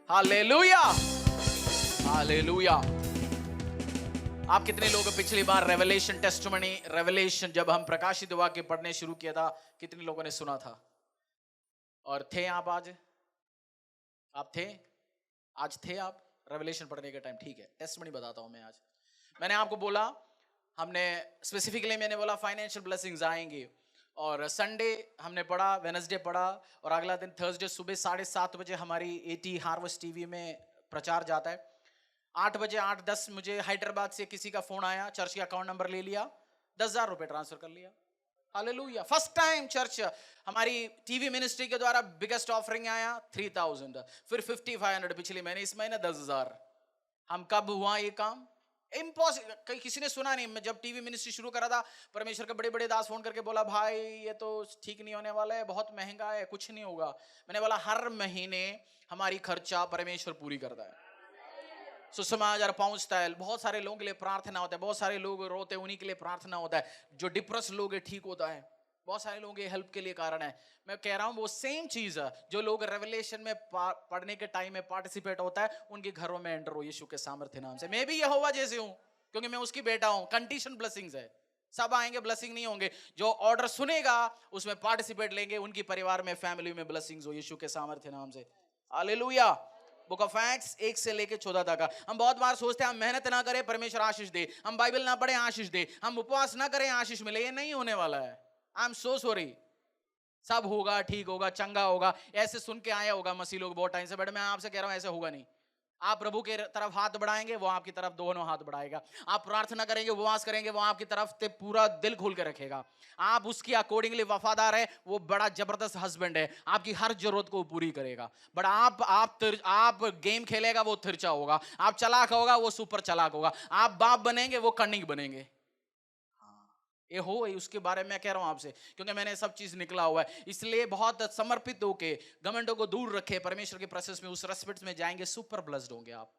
Hallelujah, hallelujah. आप कितने लोग पिछली बार रेवलेशन टेस्टिमनी, रेवलेशन जब हम प्रकाशित वाक्य पढ़ने शुरू किया था, कितने लोगों ने सुना था? और थे आप आज? आप थे? आज थे आप रेवलेशन पढ़ने के टाइम? ठीक है, टेस्टिमनी बताता हूं मैं आज। मैंने आपको बोला, हमने स्पेसिफिकली मैंने बोला फाइनेंशियल ब्लेसिंग्स आएंगी, और संडे हमने पढ़ा, वेनसडे पढ़ा, और अगला दिन थर्सडे सुबह 7:30 बजे हमारी एटी हार्वेस्ट टीवी में प्रचार जाता है। 8 बजे 8:10 मुझे हैदराबाद से किसी का फोन आया, चर्च का अकाउंट नंबर ले लिया, 10,000 रुपए ट्रांसफर कर लिया। हालेलुया, फर्स्ट टाइम चर्च हमारी टीवी मिनिस्ट्री के द्वारा बिगेस्ट ऑफरिंग आया 3,000, फिर 5,500 पिछले महीने, इस महीने 10,000। हम कब हुआ ये काम? इम्पॉसिबल, किसी ने सुना नहीं। मैं जब टीवी मिनिस्ट्री शुरू करा था, परमेश्वर के बड़े बड़े दास फोन करके बोला, भाई ये तो ठीक नहीं होने वाला है, बहुत महंगा है, कुछ नहीं होगा। मैंने बोला हर महीने हमारी खर्चा परमेश्वर पूरी करता है। सुसमाचार पहुंचता है, बहुत सारे लोगों के लिए प्रार्थना होता है, बहुत सारे लोग रोते हैं उन्हीं के लिए प्रार्थना होता है, जो डिप्रेस लोग है ठीक होता है, बहुत सारे लोगों के हेल्प के लिए कारण है। मैं कह रहा हूं वो सेम चीज है जो लोग रेवलेशन में पढ़ने के टाइम में पार्टिसिपेट होता है, उनके घरों में एंटर हो यीशु के सामर्थ्य नाम से। मैं भी यहोवा जैसे हूं, क्योंकि मैं उसकी बेटा हूं। कंडीशन ब्लेसिंग्स है, सब आएंगे ब्लेसिंग नहीं होंगे। जो ऑर्डर सुनेगा उसमें पार्टिसिपेट लेंगे, उनकी परिवार में, फैमिली में ब्लेसिंग्स हो यीशु के सामर्थ्य नाम से। हालेलुया। बुक ऑफ एक्ट्स 1 से लेके 14 तक। हम बहुत बार सोचते हैं हम मेहनत ना करें परमेश्वर आशीष दे, हम बाइबल ना पढ़े आशीष दे, हम उपवास ना करें आशीष मिले। ये नहीं होने वाला है। I am so sorry. सब होगा, ठीक होगा, चंगा होगा, ऐसे सुन के आया होगा मसीह लोग बहुत टाइम से, बट मैं आपसे कह रहा हूं ऐसे होगा नहीं। आप प्रभु के तरफ हाथ बढ़ाएंगे, वो आपकी तरफ दोनों हाथ बढ़ाएगा। आप प्रार्थना करेंगे, उपवास करेंगे, वो आपकी तरफ ते पूरा दिल खोल के रखेगा। आप उसकी अकॉर्डिंगली वफादार है, वो बड़ा जबरदस्त हस्बैंड है, आपकी हर जरूरत को पूरी करेगा। बट आप गेम खेलेगा, वो तिरछा होगा। आप चलाक होगा, वो सुपर चलाक होगा। आप बाप बनेंगे, वो कन्निंग बनेंगे। ये हो उसके बारे में कह रहा हूं आपसे, क्योंकि मैंने सब चीज निकला हुआ है। इसलिए बहुत समर्पित होके घमंडों को दूर रखे, परमेश्वर के प्रोसेस में, उस रेस्पेक्ट में जाएंगे, सुपर ब्लेस्ड होंगे आप,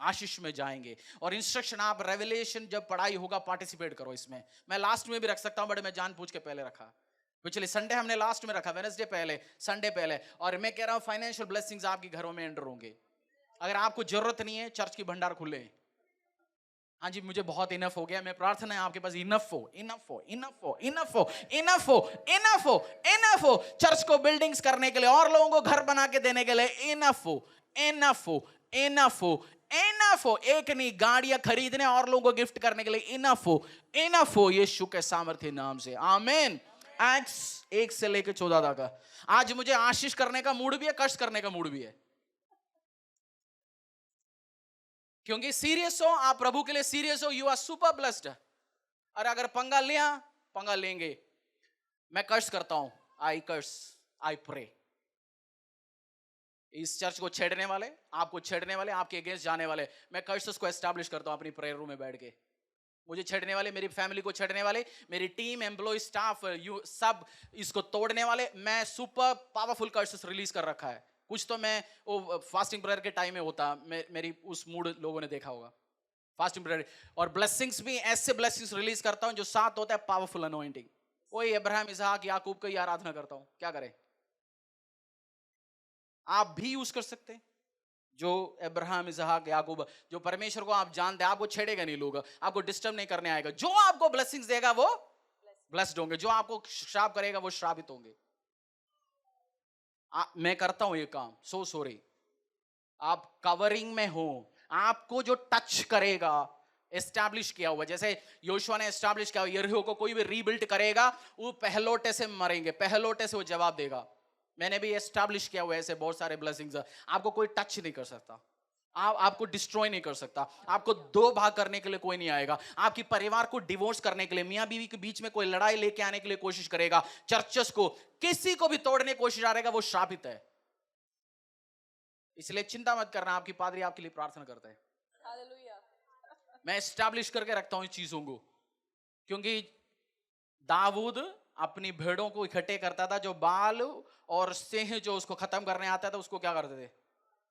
आशीष में जाएंगे। और इंस्ट्रक्शन आप रेवलेशन जब पढ़ाई होगा पार्टिसिपेट करो इसमें। मैं लास्ट में भी रख सकता हूं, बट मैं जानबूझ के पहले रखा। पिछले संडे हमने लास्ट में रखा, वेडनेसडे पहले, संडे पहले। और मैं कह रहा हूं फाइनेंशियल ब्लेसिंग्स आपके घरों में एंटर होंगे। अगर आपको जरूरत नहीं है, चर्च की भंडार खुले। हाँ जी, मुझे बहुत इनफ हो गया। मैं प्रार्थना है आपके पास इनफ हो, इनफ हो, इनफ हो, इनफ हो, इनफ हो, इनफ हो, इनफ हो। चर्च को बिल्डिंग्स करने के लिए, और लोगों को घर बना के देने के लिए इनफ हो, इनफ हो, इनफ हो, इनफ हो। एक नहीं, गाड़ियां खरीदने और लोगों को गिफ्ट करने के लिए इनफ हो, इनफ हो, यीशु के सामर्थ्य नाम से, आमीन। एक्ट्स 1 से लेकर 14 तक। आज मुझे आशीष करने का मूड भी है, कष्ट करने का मूड भी है, क्योंकि सीरियस हो आप, प्रभु के लिए सीरियस हो, यू आर सुपर ब्लेस्ड। और अगर पंगा लिया, पंगा लेंगे। मैं कर्स करता हूं, आई कर्स, आई प्रे। इस चर्च को छेड़ने वाले, आपको छेड़ने वाले, आपके अगेंस्ट जाने वाले, मैं कर्सेस को एस्टैब्लिश करता हूं अपनी प्रेयर रूम में बैठ के। मुझे छेड़ने वाले, मेरी फैमिली को छेड़ने वाले, मेरी टीम, एम्प्लॉय, स्टाफ, यू सब इसको तोड़ने वाले, मैं सुपर पावरफुल कर्सेस रिलीज कर रखा है। कुछ तो मैं वो फास्टिंग प्रेयर के टाइम में होता, मेरी उस मूड लोगों ने देखा होगा, फास्टिंग प्रेयर। और ब्लेसिंग्स भी ऐसे ब्लेसिंग्स रिलीज करता हूं जो साथ होता है पावरफुल अनॉइंटिंग। वही अब्राहम, इसहाक, याकूब की आराधना करता हूं। क्या करें, आप भी यूज कर सकते हैं। जो अब्राहम, इसहाक, याकूब, जो परमेश्वर को आप जानते हैं, आपको छेड़ेगा नहीं, लोग आपको डिस्टर्ब नहीं करने आएगा। जो आपको ब्लेसिंग्स देगा वो ब्लेस्ड होंगे, जो आपको श्राप करेगा वो श्रापित होंगे। मैं करता हूं ये काम, सो सॉरी। आप कवरिंग में हो, आपको जो टच करेगा, एस्टैब्लिश किया हुआ, जैसे योशुआ ने एस्टैब्लिश किया, यरीहो को कोई भी रीबिल्ड करेगा, वो पहलोटे से मरेंगे, पहलोटे से वो जवाब देगा। मैंने भी एस्टैब्लिश किया हुआ है ऐसे बहुत सारे ब्लेसिंग्स। आपको कोई टच नहीं कर सकता, आपको डिस्ट्रॉय नहीं कर सकता, आपको दो भाग करने के लिए कोई नहीं आएगा, आपकी परिवार को डिवोर्स करने के लिए, मियां बीवी के बीच में कोई लड़ाई लेके आने के लिए कोशिश करेगा, चर्चेस को, किसी को भी तोड़ने की कोशिश आ रहेगा, वो श्रापित है। इसलिए चिंता मत करना, आपकी पादरी आपके लिए प्रार्थना करता है। हालेलुया। मैं एस्टैब्लिश करके रखता हूं इस चीजों को, क्योंकि दाऊद अपनी भेड़ों को इकट्ठे करता था, जो बाल और सिंह जो उसको खत्म करने आता था, उसको क्या करते थे,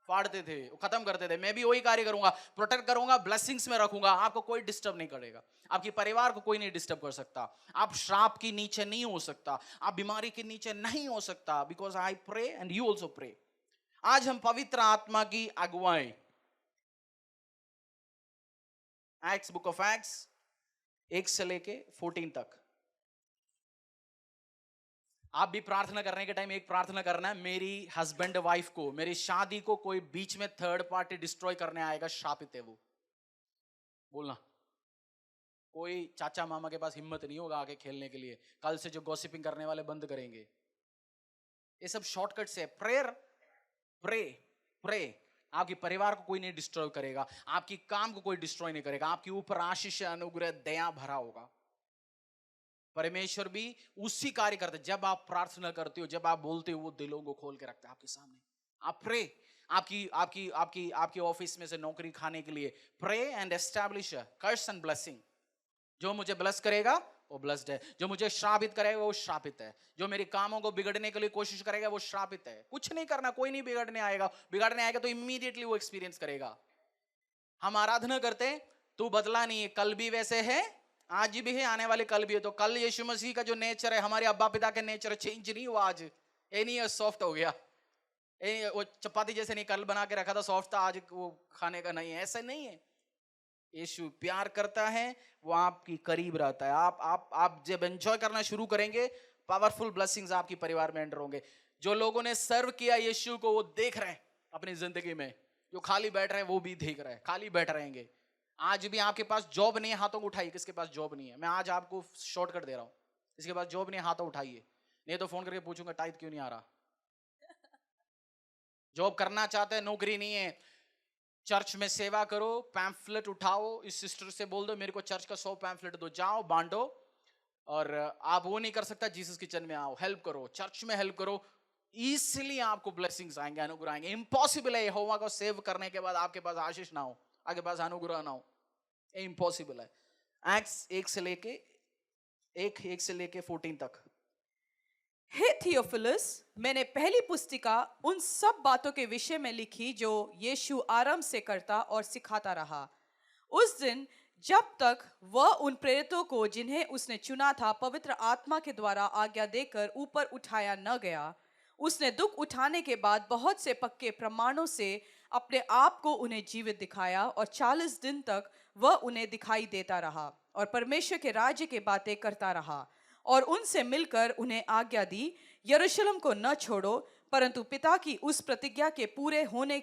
फाड़ते थे, खत्म करते थे। मैं भी वही कार्य करूंगा, प्रोटेक्ट करूंगा, ब्लेसिंग्स में रखूंगा, आपको कोई डिस्टर्ब नहीं करेगा, आपकी परिवार को कोई नहीं डिस्टर्ब कर सकता, आप श्राप के नीचे नहीं हो सकता, आप बीमारी के नीचे नहीं हो सकता, because I pray and you also pray. आज हम पवित्र आत्मा की अगुवाई, एक्ट्स, बुक ऑफ एक्ट्स 1 से लेके 14 तक। आप भी प्रार्थना करने के टाइम एक प्रार्थना करना है, मेरी हस्बैंड वाइफ को, मेरी शादी को कोई बीच में थर्ड पार्टी डिस्ट्रॉय करने आएगा, शापित है वो। बोलना, कोई चाचा मामा के पास हिम्मत नहीं होगा आगे खेलने के लिए। कल से जो गॉसिपिंग करने वाले बंद करेंगे। ये सब शॉर्टकट से प्रेयर, प्रे प्रे। आपके परिवार को कोई नहीं डिस्ट्रॉय करेगा, आपकी काम को कोई डिस्ट्रॉय नहीं करेगा, आपके ऊपर आशीष, अनुग्रह, दया भरा होगा। परमेश्वर भी उसी कार्य करते, जब आप प्रार्थना करते हो, जब आप बोलते हो, वो दिलों को खोल के रखता है आपके सामने। आप प्रे, आपकी आपकी आपकी आपकी ऑफिस में से नौकरी खाने के लिए pray and establish curse and blessing. जो मुझे ब्लेस करेगा वो ब्लेस्ड है, जो मुझे श्रापित करेगा वो श्रापित है, जो मेरे कामों को बिगड़ने के लिए कोशिश करेगा वो श्रापित है। कुछ नहीं करना, कोई नहीं बिगड़ने आएगा, बिगड़ने आएगा तो इमीडिएटली वो एक्सपीरियंस करेगा। हम आराधना करते हैं, तू बदला नहीं है, कल भी वैसे है, आज भी है, आने वाले कल भी है। तो कल यीशु मसीह का जो नेचर है, हमारे अब्बा पिता के नेचर चेंज नहीं हुआ, आज ये नहीं है सॉफ्ट हो गया, वो चपाती जैसे नहीं कल बना के रखा था सॉफ्ट था, आज वो खाने का नहीं है, ऐसा नहीं है। यीशु प्यार करता है, वो आपकी करीब रहता है। आप जब एंजॉय करना शुरू करेंगे, पावरफुल ब्लेसिंग्स आपके परिवार में एंटर होंगे। जो लोगों ने सर्व किया यीशु को, वो देख रहे हैं अपनी जिंदगी में। जो खाली बैठ रहे हैं वो भी देख रहे हैं, खाली बैठ रहेंगे। आज भी आपके पास जॉब नहीं है, हाथों को उठाइए। किसके पास जॉब नहीं है? मैं आज आपको शॉर्टकट दे रहा हूँ, इसके पास जॉब नहीं है, हाथों उठाइए, नहीं तो फोन करके पूछूंगा टाइट क्यों नहीं आ रहा। जॉब करना चाहते हैं, नौकरी नहीं है, चर्च में सेवा करो, पैम्फलेट उठाओ, इस सिस्टर से बोल दो मेरे को चर्च का 100 पैम्फलेट दो, जाओ बांटो। और आप वो नहीं कर सकता, जीसस किचन में आओ, हेल्प करो, चर्च में हेल्प करो, इसीलिए आपको ब्लेसिंग्स आएंगे, अनुग्रह आएंगे। इम्पॉसिबल है यहोवा को सेव करने के बाद आपके पास आशीष ना हो, आपके पास अनुग्रह ना हो, ये इम्पॉसिबल है। एक्ट्स 1 से लेके 14 तक। हे थियोफिलस, मैंने पहली पुस्तिका उन सब बातों के विषय में लिखी जो यीशु आरंभ से करता और सिखाता रहा। उस दिन जब तक वह उन प्रेरितों को जिन्हें उसने चुना था पवित्र आत्मा के द्वारा आज्ञा देकर ऊपर उठाया न गया, उसने दुख उठाने के बाद बहुत से पक्के प्रमाणों से अपने आप को उन्हें जीवित दिखाया, और 40 दिन तक वह उन्हें दिखाई देता रहा और परमेश्वर के राज्य की बातें करता रहा, और उनसे मिलकर उन्हें आज्ञा दी, यरूशलेम को न छोड़ो, परंतु पिता की उस प्रतिज्ञा के पूरे होने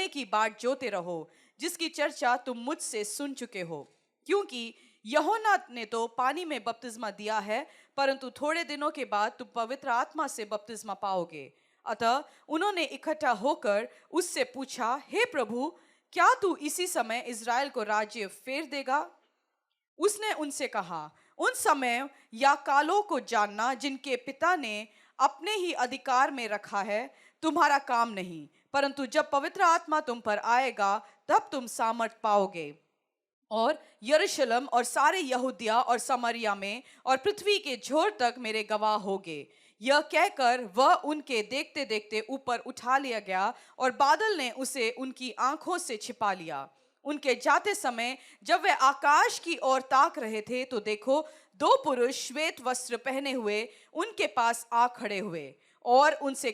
की बाट जोते रहो, जिसकी चर्चा तुम मुझसे सुन चुके हो। क्योंकि यूहन्ना ने तो पानी में बपतिस्मा दिया है, परंतु थोड़े दिनों के बाद तुम पवित्र आत्मा से बपतिस्मा पाओगे। अतः उन्होंने इकट्ठा होकर उससे पूछा, हे प्रभु, क्या तू इसी समय इज़राइल को राज्य फेर देगा? उसने उनसे कहा, उन समय या कालों को जानना जिनके पिता ने अपने ही अधिकार में रखा है तुम्हारा काम नहीं, परंतु जब पवित्र आत्मा तुम पर आएगा तब तुम सामर्थ पाओगे, और यरूशलेम और सारे यहूदिया और समरिया में और पृथ्वी के छोर तक मेरे गवाह होगे। यह कहकर वह उनके देखते देखते ऊपर उठा लिया गया, और बादल ने उसे उनकी आंखों से छिपा लिया। उनके जाते समय जब वे आकाश की ओर ताक रहे थे, तो देखो, 2 पुरुष श्वेत वस्त्र पहने हुए उनके पास आ खड़े हुए, और उनसे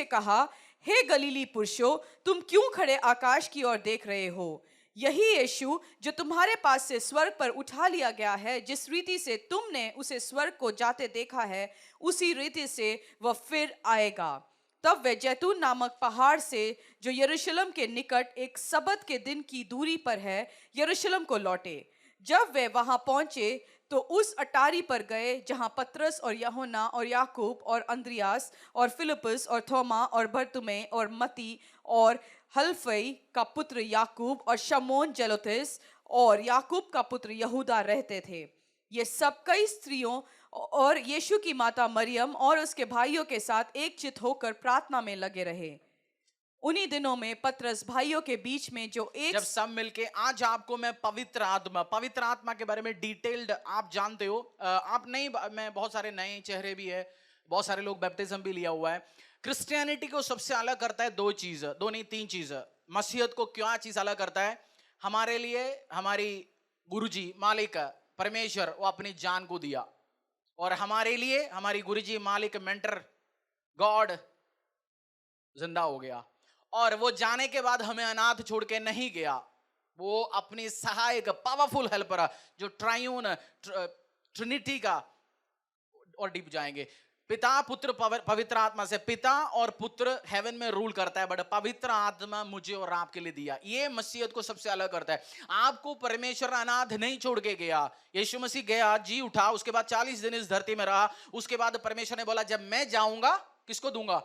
कहा, हे गलीली पुरुषों, तुम क्यों खड़े आकाश की ओर देख रहे हो? यही यीशु जो तुम्हारे पास से स्वर्ग पर उठा लिया गया है, जिस रीति से तुमने उसे स्वर्ग को जाते देखा है, उसी रीति से वह फिर आएगा। तब वे जैतून नामक पहाड़ से, जो यरूशलेम के निकट एक सबत के दिन की दूरी पर है, यरूशलेम को लौटे। जब वे वहां पहुंचे तो उस अटारी पर गए जहां पतरस और यूहन्ना और याकूब और अंद्रियास और फिलिप्पुस और थोमा और बरतुमे और मती और हल्फई का पुत्र याकूब और शमौन जेलोतेस और याकूब का पुत्र यहूदा रहते थे। ये सब कई स्त्रियों और यीशु की माता मरियम और उसके भाइयों के साथ एकचित होकर प्रार्थना में लगे रहे। उन्हीं दिनों में पतरस भाइयों के बीच में जो एक, जब सब मिलके, आज आपको मैं पवित्र आत्मा के बारे में डिटेल्ड आप जानते हो, आप नहीं, मैं बहुत सारे नए चेहरे भी है, बहुत सारे लोग बैप्टिज्म भी लिया हुआ है। क्रिश्चियनिटी को सबसे अलग करता है 3 चीज। मसीहत को क्या चीज अलग करता है? हमारे लिए हमारी गुरुजी मालिक परमेश्वर वो अपनी जान को दिया, और हमारे लिए हमारी गुरुजी मालिक मेंटर गॉड जिंदा हो गया, और वो जाने के बाद हमें अनाथ छोड़ के नहीं गया। वो अपनी सहायक पावरफुल हेल्पर, जो ट्रायून ट्रिनिटी का, और डीप जाएंगे, पिता पुत्र पवित्र आत्मा से। पिता और पुत्र हेवन में रूल करता है, बट पवित्र आत्मा मुझे और आपके लिए दिया। ये मसीहत को सबसे अलग करता है। आपको परमेश्वर अनाथ नहीं छोड़ के गया। यीशु मसीह गया, जी उठा, उसके बाद 40 दिन इस धरती में रहा। उसके बाद परमेश्वर ने बोला, जब मैं जाऊंगा किसको दूंगा?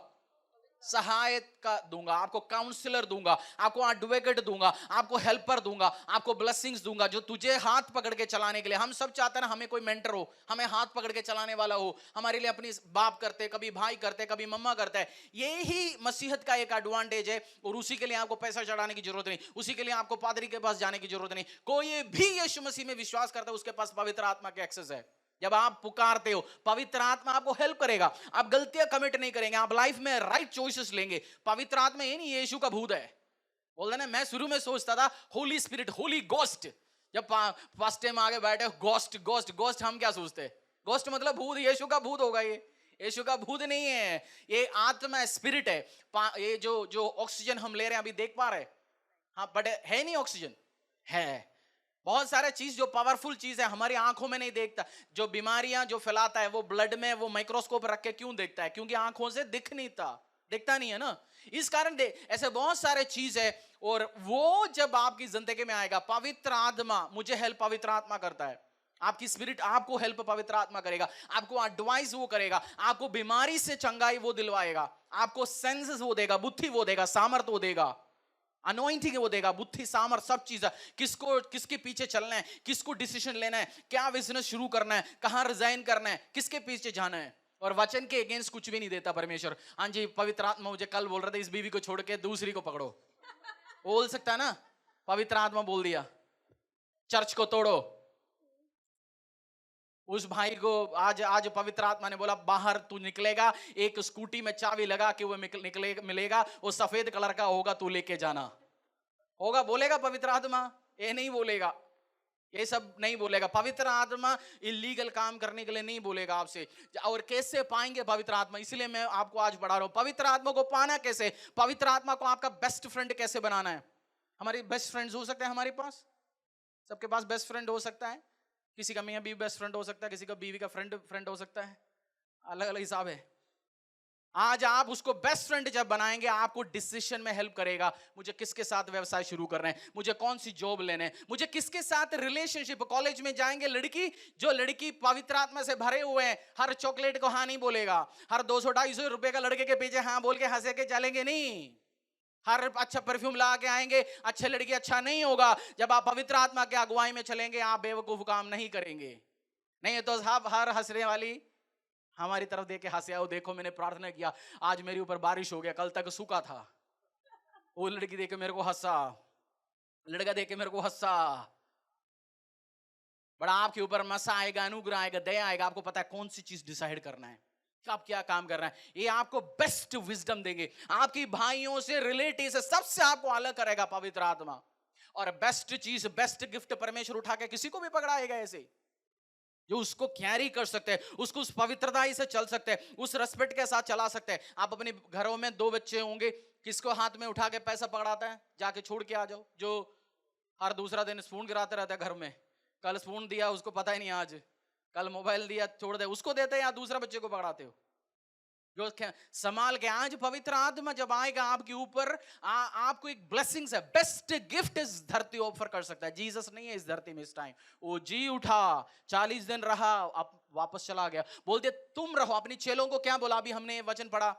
सहायक का दूंगा, आपको काउंसलर दूंगा, आपको एडवोकेट दूंगा, आपको हेल्पर दूंगा, आपको ब्लेसिंग्स दूंगा, जो तुझे हाथ पकड़ के चलाने के लिए। हम सब चाहते हैं ना हमें कोई मेंटर हो, हमें हाथ पकड़ के चलाने वाला हो। हमारे लिए अपनी बाप करते, कभी भाई करते, कभी मम्मा करते हैं। यही मसीहत का एक एडवांटेज है। और उसी के लिए आपको पैसा चढ़ाने की जरूरत नहीं, उसी के लिए आपको पादरी के पास जाने की जरूरत नहीं। कोई भी यीशु मसीह में विश्वास करता है, उसके पास पवित्र आत्मा के एक्सेस है। जब आप पुकारते हो, पवित्र आत्मा आपको हेल्प करेगा। आप गलतियां कमिट नहीं करेंगे, आप लाइफ में राइट चॉइसेस लेंगे। पवित्र आत्मा ये नहीं यीशु का भूत है। बोल ना, मैं शुरू में सोचता था होली स्पिरिट, होली गोस्ट। जब फर्स्ट टाइम आगे बैठे, गोस्ट गोस्ट गोस्ट, हम क्या सोचते हैं? गोस्ट मतलब भूत, यीशु का भूत होगा ये। यीशु का भूत नहीं है, ये आत्मा स्पिरिट है। ये जो ऑक्सीजन हम ले रहे हैं, अभी देख पा रहे हैं? हाँ, बट है नहीं ऑक्सीजन, है बहुत सारे चीज जो पावरफुल चीज है, हमारी आंखों में नहीं देखता। जो बीमारियां जो फैलाता है, वो ब्लड में वो माइक्रोस्कोप रख के क्यों देखता है? क्योंकि आंखों से दिखता नहीं है ना। इस कारण ऐसे बहुत सारे चीज है। और वो जब आपकी जिंदगी में आएगा, पवित्र आत्मा, मुझे हेल्प पवित्र आत्मा करता है। आपकी स्पिरिट आपको हेल्प पवित्र आत्मा करेगा, आपको एडवाइस वो करेगा, आपको बीमारी से चंगाई वो दिलवाएगा, आपको सेंसेस वो देगा, बुद्धि वो देगा, सामर्थ वो देगा, अनॉइंटिंग वो देगा, बुद्धि सामर्थ सब चीज। किसको किसके पीछे चलना है, किसको डिसीजन लेना है, क्या बिजनेस शुरू करना है, कहां रिजाइन करना है, किसके पीछे जाना है। और वचन के अगेंस्ट कुछ भी नहीं देता परमेश्वर। हाँ जी, पवित्र आत्मा मुझे कल बोल रहा था, इस बीवी को छोड़ के दूसरी को पकड़ो, बोल सकता है ना? पवित्र आत्मा बोल दिया, चर्च को तोड़ो। उस भाई को आज पवित्र आत्मा ने बोला, बाहर तू निकलेगा, एक स्कूटी में चाबी लगा के वो निकलेगा, मिलेगा, वो सफेद कलर का होगा, तू लेके जाना होगा। बोलेगा पवित्र आत्मा? ये नहीं बोलेगा, ये सब नहीं बोलेगा। पवित्र आत्मा इलीगल काम करने के लिए नहीं बोलेगा आपसे। और कैसे पाएंगे पवित्र आत्मा? इसलिए मैं आपको आज पढ़ा रहा हूं, पवित्र आत्मा को पाना कैसे। पवित्र आत्मा को आपका बेस्ट फ्रेंड कैसे बनाना है। हमारी बेस्ट फ्रेंड्स हो सकते हैं हमारे पास, सबके पास बेस्ट फ्रेंड हो सकता है। किसी का मियां बीवी बेस्ट फ्रेंड हो सकता है, किसी का बीवी का फ्रेंड हो सकता है, अलग अलग हिसाब है। आज आप उसको बेस्ट फ्रेंड जब बनाएंगे, आपको डिसीजन में हेल्प करेगा। मुझे किसके साथ व्यवसाय शुरू करना है, मुझे कौन सी जॉब लेना है, मुझे किसके साथ रिलेशनशिप। कॉलेज में जाएंगे, जो लड़की पवित्र आत्मा से भरे हुए हैं, हर चॉकलेट को हाँ नहीं बोलेगा, हर 200-250 रुपए का लड़के के पीछे हाँ बोल के हंसे के चलेंगे नहीं। हर अच्छा परफ्यूम ला के आएंगे, अच्छे लड़की अच्छा नहीं होगा। जब आप पवित्र आत्मा के अगुवाई में चलेंगे, आप बेवकूफ काम नहीं करेंगे। नहीं तो साहब, हर हंसने वाली हमारी तरफ देख के हंसे, आओ देखो मैंने प्रार्थना किया, आज मेरे ऊपर बारिश हो गया, कल तक सूखा था। वो लड़की देख के मेरे को हंसा, लड़का देख के मेरे को हंसा। बड़ा आपके ऊपर मसा आएगा, अनुग्रह आएगा, दया आएगा। आपको पता है कौन सी चीज डिसाइड करना है, आप क्या काम करना है। ये आपको बेस्ट विजडम देंगे, आपकी भाइयों से, रिलेटिव से, सबसे आपको अलग करेगा पवित्र आत्मा। और बेस्ट चीज, बेस्ट गिफ्ट परमेश्वर उठा के किसी को भी पकड़ाएगा ऐसे, जो उसको कैरी कर सकते हैं, उसको उस पवित्रता से चल सकते हैं, उस रेस्पेक्ट के साथ चला सकते हैं। आप अपने घरों में 2 बच्चे होंगे, किसको हाथ में उठा के पैसा पकड़ाता है, जाके छोड़ के आ जाओ। जो हर दूसरा दिन स्पून गिराते रहता है घर में, कल स्पून दिया उसको पता ही नहीं, आज कल मोबाइल दिया छोड़ दे, उसको देते हैं या दूसरा बच्चे को पकड़ाते हो, जो संभाल के। आज पवित्र आत्मा जब आएगा आपके ऊपर, आपको एक ब्लेसिंग्स है, बेस्ट गिफ्ट इस धरती ऑफर कर सकता है। जीसस नहीं है इस धरती में इस टाइम, वो जी उठा, 40 दिन रहा, अब वापस चला गया। बोलते तुम रहो। अपनी चेलों को क्या बोला, अभी हमने वचन पढ़ा,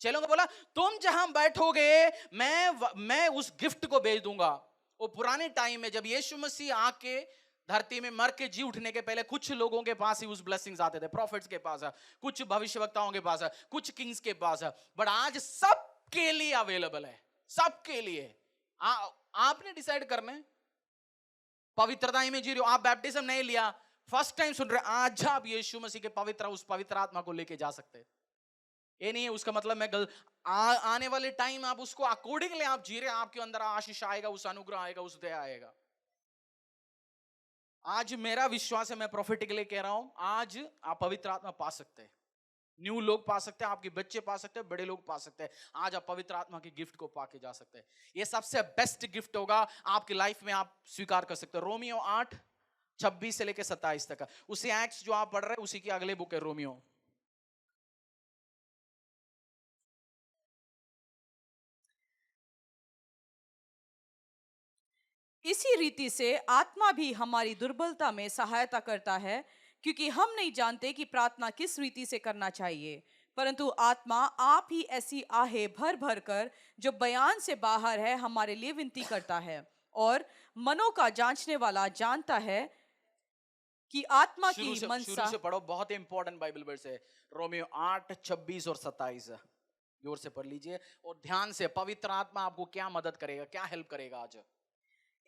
चेलों को बोला तुम जहां बैठोगे मैं उस गिफ्ट को भेज दूंगा। वो पुराने टाइम में जब यीशु मसीह आके धरती में मर के जी उठने के पहले, कुछ लोगों के पास ही उस ब्लेसिंग्स आते थे, प्रॉफिट्स के पास है, कुछ भविष्यवक्ताओं के पास है, कुछ किंग्स के पास है, बट आज सबके लिए अवेलेबल है, सबके लिए। आपने डिसाइड करना है, पवित्रता में जी रहे हो आप, बैप्टिज्म नहीं लिया, फर्स्ट टाइम सुन रहे, आज आप यीशु मसीह के उस पवित्र आत्मा को लेके जा सकते हैं। ये नहीं है उसका मतलब मैं आने वाले टाइम आप उसको अकॉर्डिंगली आप जी रहे, आपके अंदर आशीष आएगा, उस अनुग्रह आएगा, उस दया आएगा। आज मेरा विश्वास है, मैं प्रोफेटिकली कह रहा हूं, आज आप पवित्र आत्मा पा सकते हैं। न्यू लोग पा सकते हैं, आपके बच्चे पा सकते हैं, बड़े लोग पा सकते हैं। आज आप पवित्र आत्मा की गिफ्ट को पाके जा सकते हैं। ये सबसे बेस्ट गिफ्ट होगा आपकी लाइफ में, आप स्वीकार कर सकते हैं। रोमियो 8:26 से लेकर 27 तक, उसी एक्ट्स जो आप पढ़ रहे हैं उसी की अगले बुक है रोमियो। इसी रीति से आत्मा भी हमारी दुर्बलता में सहायता करता है, क्योंकि हम नहीं जानते कि प्रार्थना किस रीति से करना चाहिए, परंतु आत्मा आप ही ऐसी आहे भर भर कर जो बयान से बाहर है हमारे लिए विनती करता है। और मनों का जांचने वाला जानता है कि आत्मा की शुरू मनसा। से पढ़ो, बहुत ही इंपॉर्टेंट बाइबल वर्स है। रोमियो 8:26 और 27 जोर से पढ़ लीजिए और ध्यान से। पवित्र आत्मा आपको क्या मदद करेगा, क्या हेल्प करेगा आज?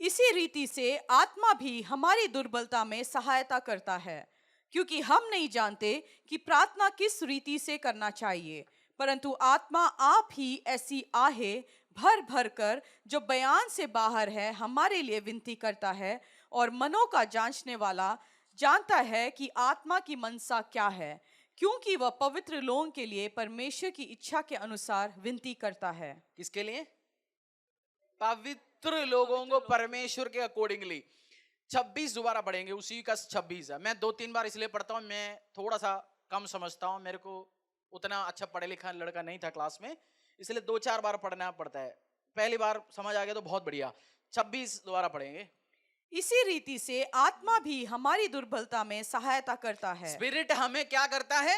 इसी रीति से आत्मा भी हमारी दुर्बलता में सहायता करता है, क्योंकि हम नहीं जानते कि प्रार्थना किस रीति से करना चाहिए, परंतु आत्मा आप ही ऐसी आहे भर भर कर जो बयान से बाहर है हमारे लिए विनती करता है। और मनों का जांचने वाला जानता है कि आत्मा की मनसा क्या है, क्योंकि वह पवित्र लोगों के लिए परमेश्वर की इच्छा के अनुसार विनती करता है। किसके लिए? पवित्र लोगों को परमेश्वर के अकॉर्डिंगली। 26 दोबारा पढ़ेंगे, उसी का 26 है। मैं 2-3 बार इसलिए पढ़ता हूं, मैं थोड़ा सा कम समझता हूं, मेरे को उतना अच्छा पढ़े लिखा लड़का नहीं था क्लास में, इसलिए 2-4 बार पढ़ना पड़ता है। पहली बार समझ आ गया तो बहुत बढ़िया। 26 दोबारा पढ़ेंगे। इसी रीति से आत्मा भी हमारी दुर्बलता में सहायता करता है। स्पिरिट हमें क्या करता है?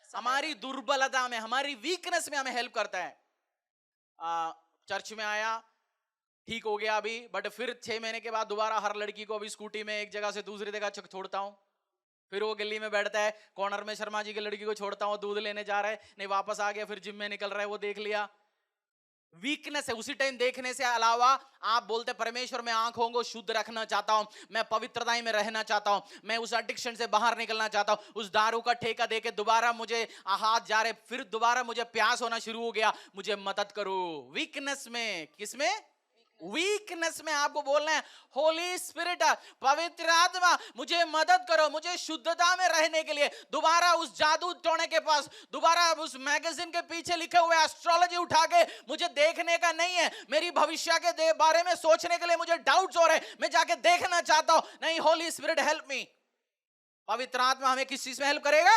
हमारी दुर्बलता में, हमारी वीकनेस में हमें हेल्प करता है। चर्च में आया, ठीक हो गया अभी, बट फिर 6 महीने के बाद दोबारा हर लड़की को अभी स्कूटी में एक जगह से दूसरी जगह छोड़ता हूं। फिर वो गली में बैठता है कॉर्नर में, शर्मा जी की लड़की को छोड़ता हूं, दूध लेने जा रहा है, नहीं वापस आ गया, फिर जिम में निकल रहा है, वो देख लिया। वीकनेस है। उसी टाइम देखने से अलावा आप बोलते परमेश्वर मैं आंखों को शुद्ध रखना चाहता हूं, मैं पवित्रता में रहना चाहता हूं, मैं उस एडिक्शन से बाहर निकलना चाहता हूं, उस दारू का ठेका देके दोबारा मुझे हाथ जा रहे, फिर दोबारा मुझे प्यास होना शुरू हो गया, मुझे मदद करो। वीकनेस में, किसमें? वीकनेस में आपको बोलना है होली स्पिरिट, पवित्र आत्मा मुझे मदद करो, मुझे शुद्धता में रहने के लिए। दोबारा उस जादू टोने के पास, दोबारा उस मैगजीन के पीछे लिखे हुए एस्ट्रोलॉजी उठा के मुझे देखने का नहीं है। मेरी भविष्य के बारे में सोचने के लिए मुझे डाउट्स हो रहे, मैं जाके देखना चाहता हूं। नहीं, होली स्पिरिट हेल्प मी। पवित्र आत्मा हमें किस चीज में हेल्प करेगा?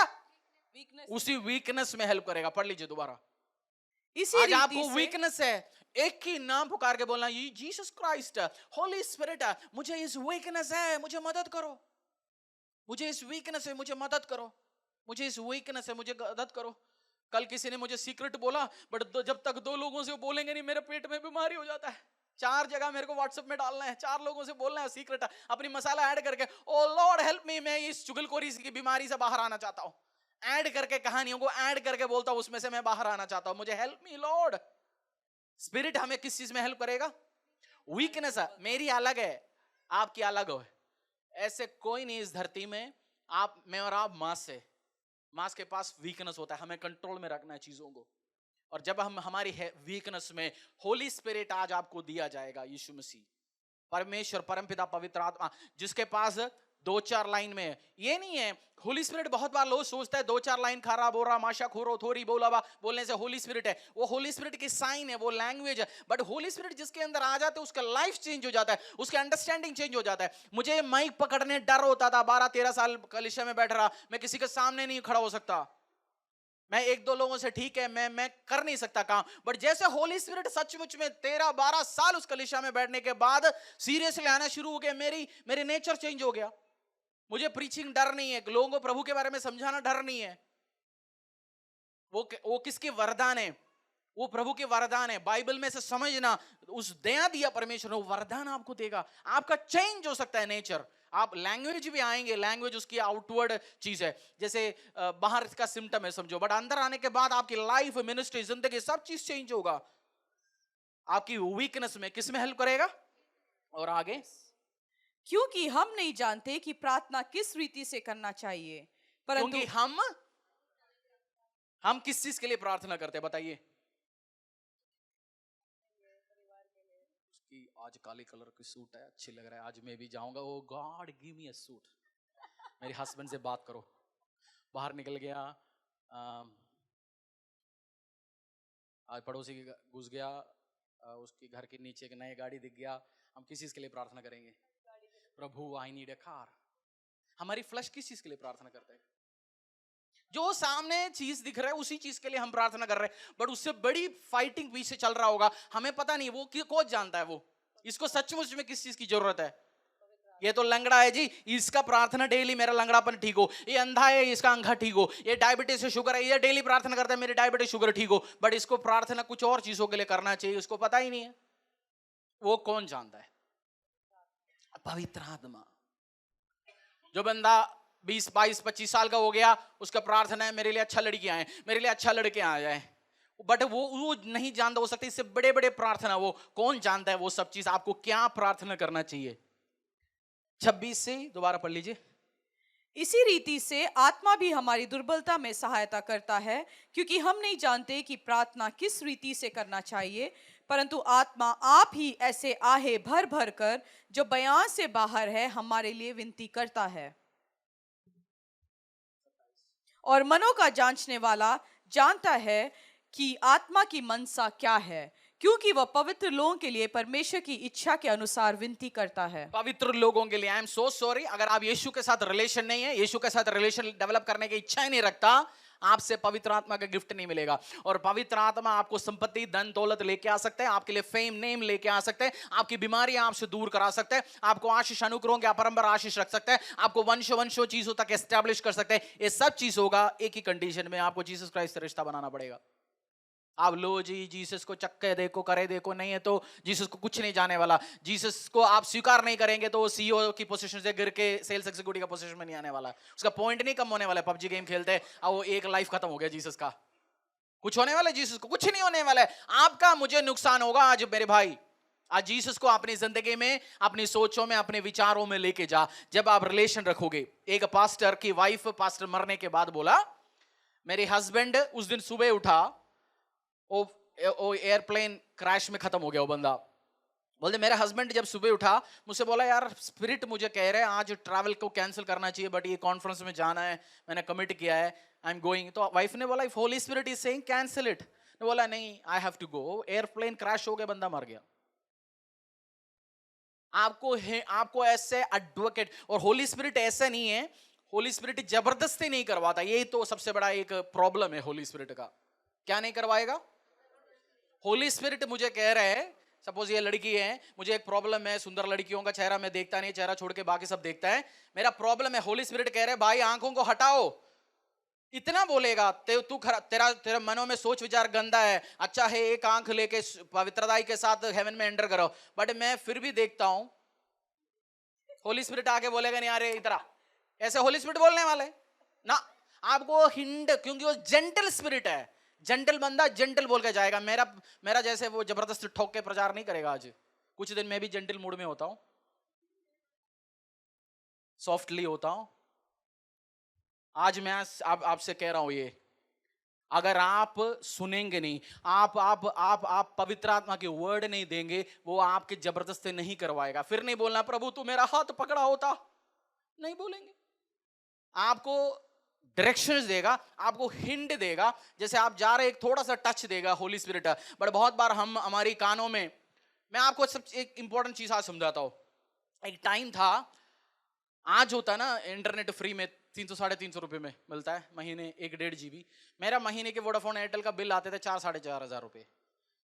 उसी वीकनेस में हेल्प करेगा। पढ़ लीजिए दोबारा। आज आपको वीकनेस है, एक ही नाम पुकार के बोलना, जीसस क्राइस्ट, होली स्पिरिट, मुझे इस वीकनेस है, मुझे मदद करो, मुझे इस वीकनेस है, मुझे मदद करो, मुझे इस वीकनेस है, मुझे मदद करो। कल किसी ने मुझे सीक्रेट बोला, बट जब तक 2 लोगों से बोलेंगे नहीं, मेरे पेट में बीमारी हो जाता है। 4 जगह मेरे को व्हाट्सएप में डालना है, 4 लोगों से बोलना है सीक्रेट, अपनी मसाला ऐड करके, ओ लॉर्ड हेल्प मी, मैं इस चुगलखोरी की बीमारी से बाहर आना चाहता हूं। ऐड करके, कहानियों को ऐड करके बोलता हूं, उसमें से मैं बाहर आना चाहता हूं, मुझे हेल्प मी लॉर्ड। स्पिरिट हमें किस चीज में हेल्प करेगा? वीकनेस है, मेरी अलग है, आपकी अलग है। ऐसे कोई नहीं इस धरती में, आप, मैं और आप मास से, मास के पास वीकनेस होता है, हमें कंट्रोल में रखना है चीजों को। और जब हम हमारी वीकनेस में, होली स्पिरिट आज आपको दिया जाएगा, यीशु मसीह, परमेश्वर, परमपिता, पवित्र आत्मा, जिसके पास 2-4 लाइन में है। ये नहीं है होली स्पिरिट, बहुत बार लोग सोचता है 2-4 लाइन खारा बोरा माशा खोरो थोरी बोलावा बोलने से होली स्पिरिट है। वो होली स्पिरिट की साइन है, वो लैंग्वेज है, बट होली स्पिरिट जिसके अंदर आ जाते हैं उसका लाइफ चेंज हो जाता है, उसका अंडरस्टैंडिंग चेंज हो जाता है। मुझे माइक पकड़ने डर होता था, 12-13 साल कलीसिया में बैठ रहा, मैं किसी के सामने नहीं खड़ा हो सकता, मैं 1-2 लोगों से ठीक है, मैं कर नहीं सकता काम, बट जैसे होली स्पिरिट सचमुच में 13-12 साल उस कलीसिया में बैठने के बाद सीरियसली आना शुरू हो गया, मेरे नेचर चेंज हो गया। मुझे प्रीचिंग डर नहीं है, लोगों को प्रभु के बारे में समझाना डर नहीं है। वो किसकी वरदान है? वो प्रभु के वरदान है। बाइबल में से समझना, उस दया दिया परमेश्वर ने, वो वरदान आपको देगा, आपका चेंज हो सकता है नेचर। आप लैंग्वेज भी आएंगे, लैंग्वेज उसकी आउटवर्ड चीज है, जैसे बाहर का सिम्टम है समझो, बट अंदर आने के बाद आपकी लाइफ, मिनिस्ट्री, जिंदगी, सब चीज चेंज होगा। आपकी वीकनेस में किस में हेल्प करेगा? और आगे, क्योंकि हम नहीं जानते कि प्रार्थना किस रीति से करना चाहिए, परंतु क्योंकि हम किस चीज के लिए प्रार्थना करते हैं बताइए? उसकी आज काले कलर की सूट है, अच्छी लग रहा है, आज मैं भी जाऊंगा, वो गॉड गिव मी अ सूट। मेरे हस्बैंड से बात करो। बाहर निकल गया, अम, आज पड़ोसी के घुस गया, उसकी घर के नीचे एक नई गाड़ी दिख गया, हम किस चीज के लिए प्रार्थना करेंगे? प्रभु आई नीड ए कार। हमारी फ्लश किस चीज के लिए प्रार्थना करते हैं? जो सामने चीज दिख रहा है उसी चीज के लिए हम प्रार्थना कर रहे हैं, बट उससे बड़ी फाइटिंग पीछे चल रहा होगा, हमें पता नहीं, वो कौन जानता है वो इसको सचमुच में किस चीज की जरूरत है। ये तो लंगड़ा है जी, इसका प्रार्थना डेली मेरा लंगड़ापन ठीक हो, ये अंधा है इसका अंधा ठीक हो, ये डायबिटीज से शुगर है, ये डेली प्रार्थना करता है मेरी डायबिटीज शुगर ठीक हो, बट इसको प्रार्थना कुछ और चीजों के लिए करना चाहिए, उसको पता ही नहीं है। वो कौन जानता है? पवित्र आत्मा। जो बंदा 20 22 25 साल का हो गया, उसका प्रार्थना है मेरे लिए अच्छा लड़की आए, मेरे लिए अच्छा लड़के आ जाए, बट वो नहीं जानता। हो सकता है इससे बड़े बड़े प्रार्थना, वो कौन जानता है वो सब चीज आपको क्या प्रार्थना करना चाहिए। 26 से दोबारा पढ़ लीजिए। इसी रीति से आत्मा भी हमारी दुर्बलता में सहायता करता है, क्योंकि हम नहीं जानते कि प्रार्थना किस रीति से करना चाहिए, परंतु आत्मा आप ही ऐसे आहे भर भर कर जो बयान से बाहर है हमारे लिए विनती करता है। और मनों का जांचने वाला जानता है कि आत्मा की मनसा क्या है, क्योंकि वह पवित्र लोगों के लिए परमेश्वर की इच्छा के अनुसार विनती करता है। पवित्र लोगों के लिए। आई एम सो सॉरी, अगर आप यीशु के साथ रिलेशन नहीं है, यीशु के साथ रिलेशन डेवलप करने की इच्छा ही नहीं रखता, आपसे पवित्र आत्मा का गिफ्ट नहीं मिलेगा। और पवित्र आत्मा आपको संपत्ति धन दौलत लेके आ सकते हैं, आपके लिए फेम नेम लेके आ सकते हैं, आपकी बीमारियां आपसे दूर करा सकते हैं, आपको आशीष अनुग्रहों के अपरंपर आशीष रख सकते हैं, आपको वंशों चीजों तक एस्टेब्लिश कर सकते हैं। ये सब चीज होगा एक ही कंडीशन में, आपको जीसस क्राइस्ट से रिश्ता बनाना पड़ेगा। आप लो जी जीसस को चक्के देखो करे देखो, नहीं है तो जीसस को कुछ नहीं जाने वाला। जीसस को आप स्वीकार नहीं करेंगे तो सीईओ की पोजीशन से गिर के सेल्स एग्जीक्यूटिव का पोजीशन में नहीं आने वाला, उसका पॉइंट नहीं कम होने वाला है। पबजी गेम खेलते हैं और वो एक लाइफ खत्म हो गया, जीसस का कुछ होने वाला है? जीसस को कुछ नहीं होने वाला है। आपका मुझे नुकसान होगा आज मेरे भाई। आज जीसस को अपनी जिंदगी में, अपनी सोचों में, अपने विचारों में लेके जा। जब आप रिलेशन रखोगे, एक पास्टर की वाइफ पास्टर मरने के बाद बोला, मेरे हस्बैंड उस दिन सुबह उठा, वो एयरप्लेन क्रैश में खत्म हो गया। वो बंदा बोलते मेरा हस्बैंड जब सुबह उठा मुझसे बोला, यार स्पिरिट मुझे कह रहे हैं आज ट्रैवल को कैंसिल करना चाहिए, बट ये कॉन्फ्रेंस में जाना है, मैंने कमिट किया है, आई एम गोइंग। तो वाइफ ने बोला, if holy spirit is saying cancel it, बोला नहीं I have to go. Airplane crash हो गया, बंदा मर गया। आपको ऐसे एडवोकेट, और होली स्पिरिट ऐसा नहीं है, होली स्पिरिट जबरदस्ती नहीं करवाता। यही तो सबसे बड़ा एक प्रॉब्लम है होली स्पिरिट का। क्या नहीं करवाएगा? होली स्पिरिट मुझे कह रहे हैं, सपोज ये लड़की है, मुझे एक प्रॉब्लम है, सुंदर लड़कियों का चेहरा मैं देखता नहीं, चेहरा छोड़ के बाकी सब देखता है, मेरा प्रॉब्लम है। होली स्पिरिट कह रहे हैं भाई आंखों को हटाओ, इतना बोलेगा तेरा मनों में सोच विचार गंदा है, अच्छा है एक आंख लेके पवित्रताई के साथ हेवन में एंटर करो, बट मैं फिर भी देखता हूं। होली स्पिरिट आके बोलेगा नहीं अरे इधर, ऐसे होली स्पिरिट बोलने वाले ना आपको हिंड, क्योंकि वो जेंटल स्पिरिट है। जेंटल बंदा जेंटल बोल के जाएगा। मेरा जैसे वो जबरदस्त ठोक के प्रचार नहीं करेगा। आज कुछ दिन मैं भी जेंटल मूड में होता हूं, सॉफ्टली होता हूं। आज मैं आपसे कह रहा हूं, ये अगर आप सुनेंगे नहीं, आप पवित्र आत्मा के वर्ड नहीं देंगे, वो आपके जबरदस्ती नहीं करवाएगा। फिर नहीं बोलना प्रभु तू मेरा हाथ पकड़ा होता, नहीं बोलेंगे। आपको डायरेक्शंस देगा, आपको हिंट देगा, जैसे आप जा रहे एक थोड़ा सा टच देगा होली स्पिरिट। बट बहुत बार हम हमारी कानों में, मैं आपको सब एक इंपॉर्टेंट चीज आज समझाता हूं। एक टाइम था, आज होता है ना इंटरनेट फ्री में 300 350 रुपए में मिलता है महीने, 1.5 GB। मेरा महीने के वोडाफोन एयरटेल का बिल आते थे 4-4.5 हजार रुपए।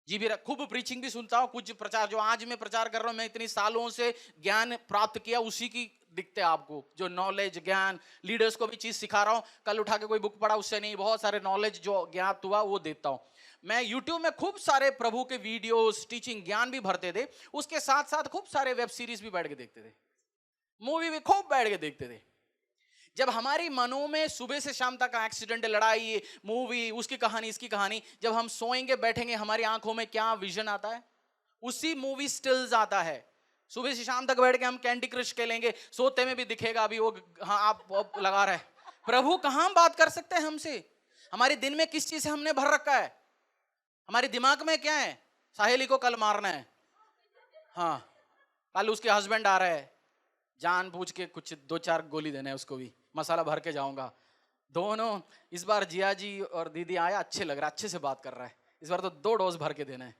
जीबी। खूब प्रीचिंग भी सुनता हूँ, कुछ प्रचार जो आज मैं प्रचार कर रहा हूँ, मैं इतनी सालों से ज्ञान प्राप्त किया उसी की दिखते हैं आपको, जो नॉलेज ज्ञान, लीडर्स को भी चीज सिखा रहा हूँ। कल उठा के कोई बुक पढ़ा उससे नहीं, बहुत सारे नॉलेज जो ज्ञात हुआ वो देता हूँ। मैं यूट्यूब में खूब सारे प्रभु के वीडियोस टीचिंग ज्ञान भी भरते थे, उसके साथ साथ खूब सारे वेब सीरीज भी बैठ के देखते थे, मूवी भी खूब बैठ के देखते थे। जब हमारी मनों में सुबह से शाम तक एक्सीडेंट, लड़ाई, मूवी, उसकी कहानी इसकी कहानी, जब हम सोएंगे बैठेंगे हमारी आंखों में क्या विजन आता है? उसी मूवी स्टिल्स आता है। सुबह से शाम तक बैठ के हम कैंडी क्रश खेलेंगे, सोते में भी दिखेगा अभी वो, हाँ आप लगा रहे। प्रभु कहां बात कर सकते हैं हमसे? हमारे दिन में किस चीज से हमने भर रखा है? हमारे दिमाग में क्या है? साहेली को कल मारना है, हाँ कल उसके हस्बैंड आ रहा है, जान बूझ के कुछ 2-4 गोली देना है उसको भी, मसाला भर के जाऊंगा। दोनों इस बार जिया जी और दीदी आया, अच्छे लग रहा है, अच्छे से बात कर रहा है। इस बार तो 2 डोज भर के देना है।